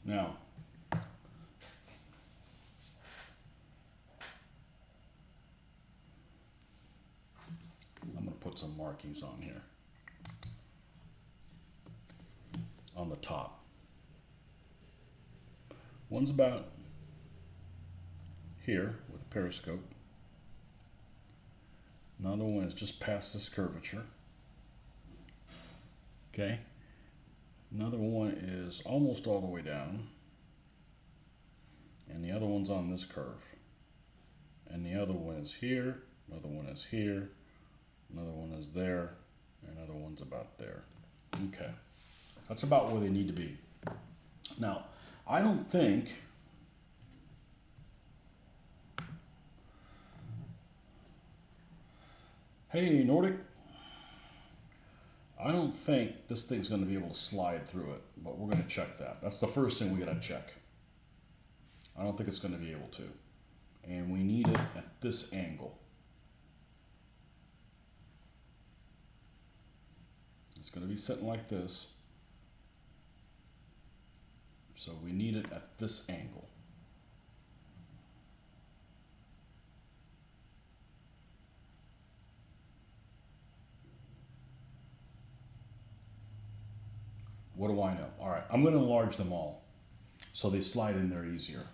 Now, I'm going to put some markings on here, on the top. One's about here with a periscope. Another one is just past this curvature. Okay. Another one is almost all the way down. And the other one's on this curve. And the other one is here. Another one is here. Another one is there. And another one's about there. Okay. That's about where they need to be. Now, I don't think hey, Nordic, I don't think this thing's going to be able to slide through it, but we're going to check that. That's the first thing we got to check. I don't think it's going to be able to. And we need it at this angle. It's going to be sitting like this. So we need it at this angle. What do I know? All right, I'm going to enlarge them all so they slide in there easier.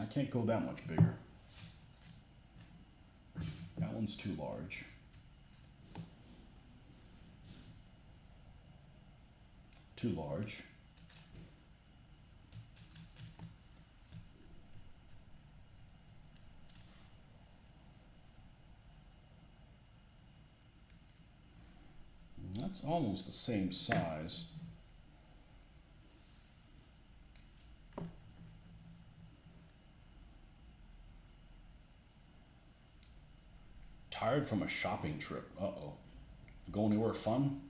I can't go that much bigger. That one's too large. Too large. And that's almost the same size. Tired from a shopping trip. Uh-oh. Go anywhere fun?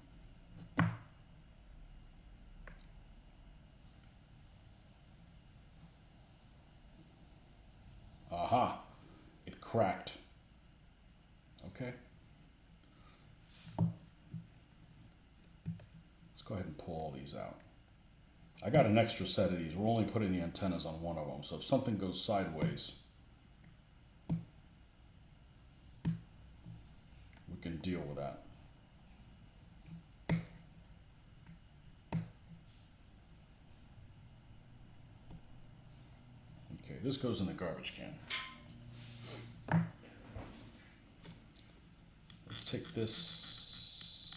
Aha. It cracked. Okay. Let's go ahead and pull all these out. I got an extra set of these. We're only putting the antennas on one of them. So if something goes sideways, we can deal with that. Okay, this goes in the garbage can. Let's take this,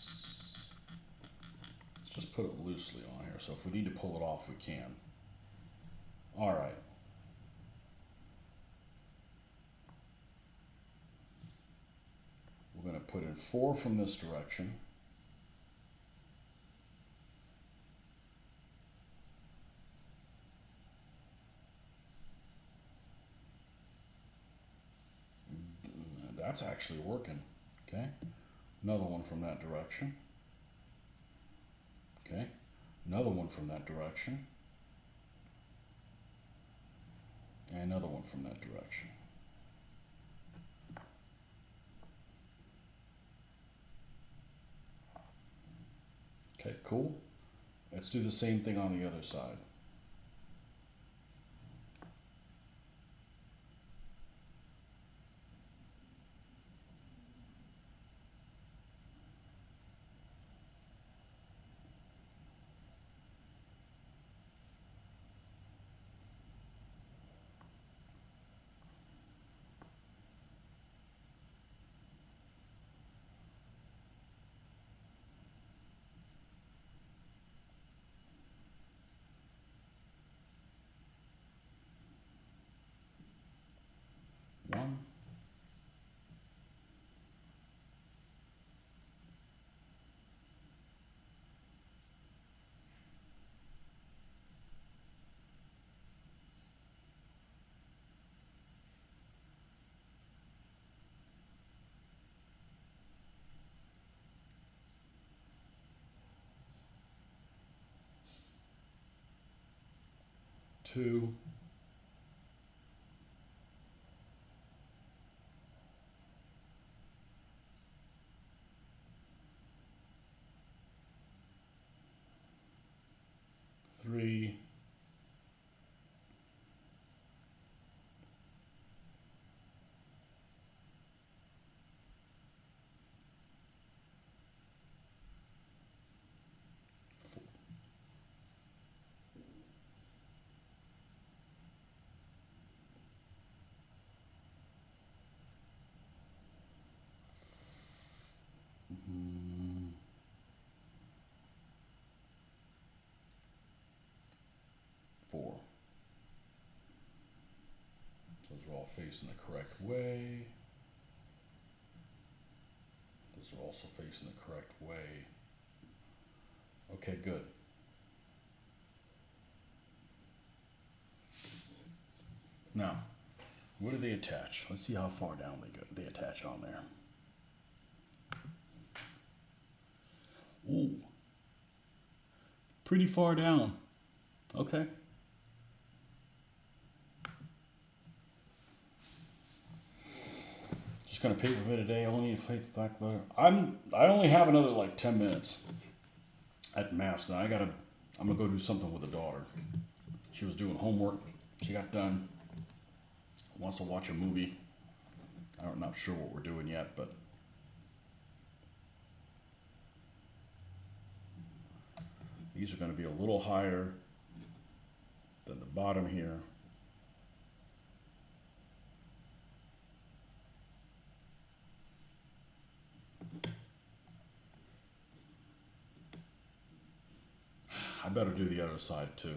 let's just put it loosely on here. So if we need to pull it off, we can. All right. We're going to put in 4 from this direction. That's actually working. Okay. Another one from that direction. Okay. Another one from that direction. And another one from that direction. Okay, cool. Let's do the same thing on the other side. 2. Three, 4. Those are all facing the correct way. Those are also facing the correct way. Okay, good. Now, where do they attach? Let's see how far down they attach on there. Ooh, pretty far down. Okay. Just gonna paper for today. I only need a faith back letter. I only have another like 10 minutes at mass. Now I'm gonna go do something with the daughter. She was doing homework. She got done. Wants to watch a movie. I'm not sure what we're doing yet, but these are going to be a little higher than the bottom here. I better do the other side too.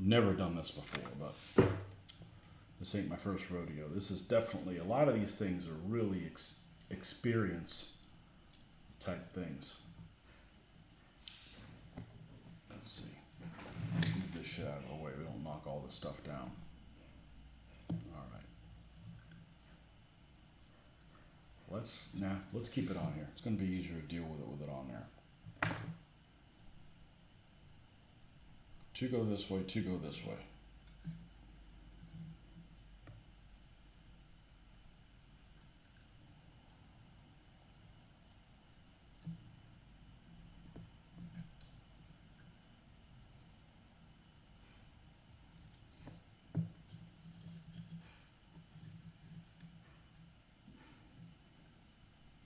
Never done this before, but this ain't my first rodeo. This is definitely, a lot of these things are really experience type things. Let's see. Move this shit out of the way. We don't knock all this stuff down. All right. Let's keep it on here. It's going to be easier to deal with it on there. 2 go this way, 2 go this way.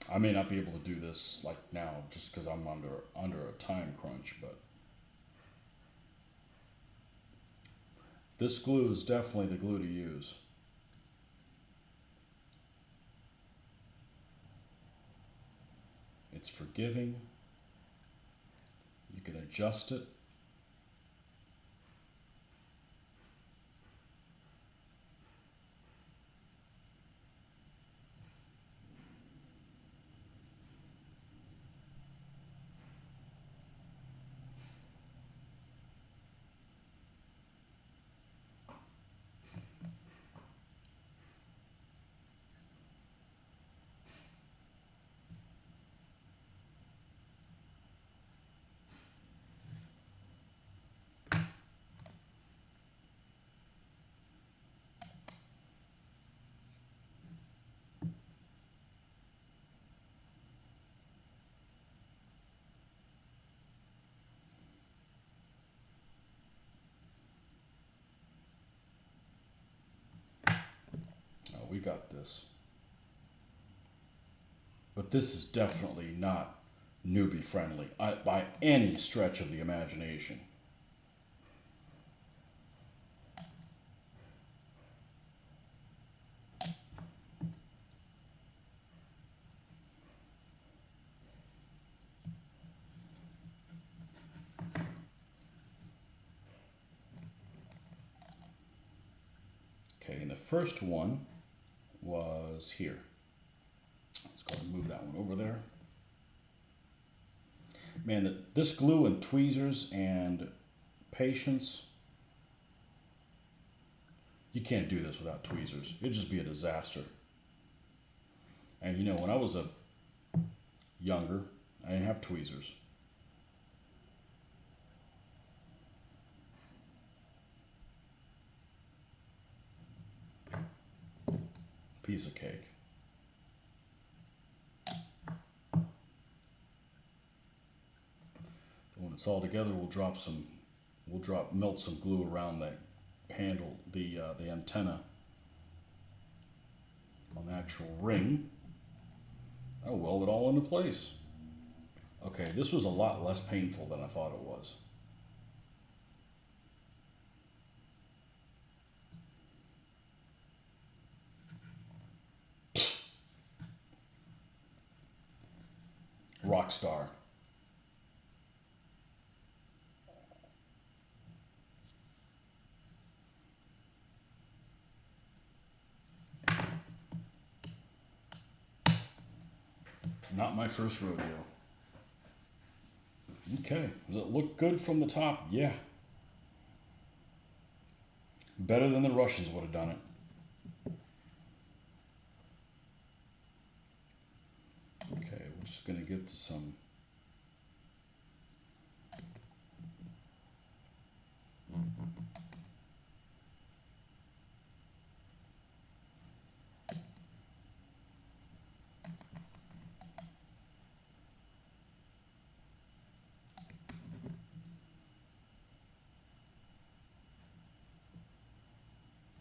I may not be able to do this like now just because I'm under a time crunch, but this glue is definitely the glue to use. It's forgiving. You can adjust it. We got this. But this is definitely not newbie friendly by any stretch of the imagination. Okay, and the first one was here. Let's go ahead and move that one over there. Man, this glue and tweezers and patience You can't do this without tweezers. It'd just be a disaster. And you know, when I was younger, I didn't have tweezers. Piece of cake. When it's all together, melt some glue around that handle, the antenna on the actual ring. I'll weld it all into place. Okay, this was a lot less painful than I thought it was. Rock star. Not my first rodeo. Okay, does it look good from the top? Yeah. Better than the Russians would have done it. Okay, we're just going to get to some.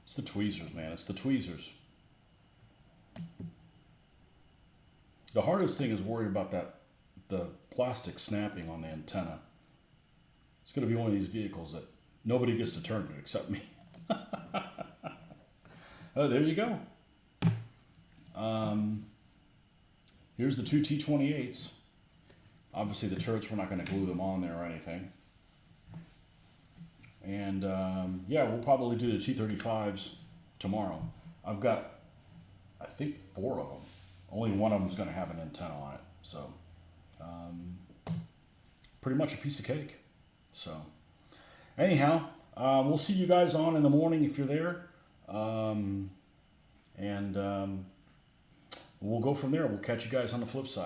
It's the tweezers, man. It's the tweezers. The hardest thing is worry about the plastic snapping on the antenna. It's going to be one of these vehicles that nobody gets to turn it except me. Oh, there you go. Here's the two T28s. Obviously the turrets, we're not going to glue them on there or anything. And yeah, we'll probably do the T35s tomorrow. I've got, I think, 4 of them. Only one of them is going to have an antenna on it. So pretty much a piece of cake. So anyhow, we'll see you guys on in the morning if you're there. And we'll go from there. We'll catch you guys on the flip side.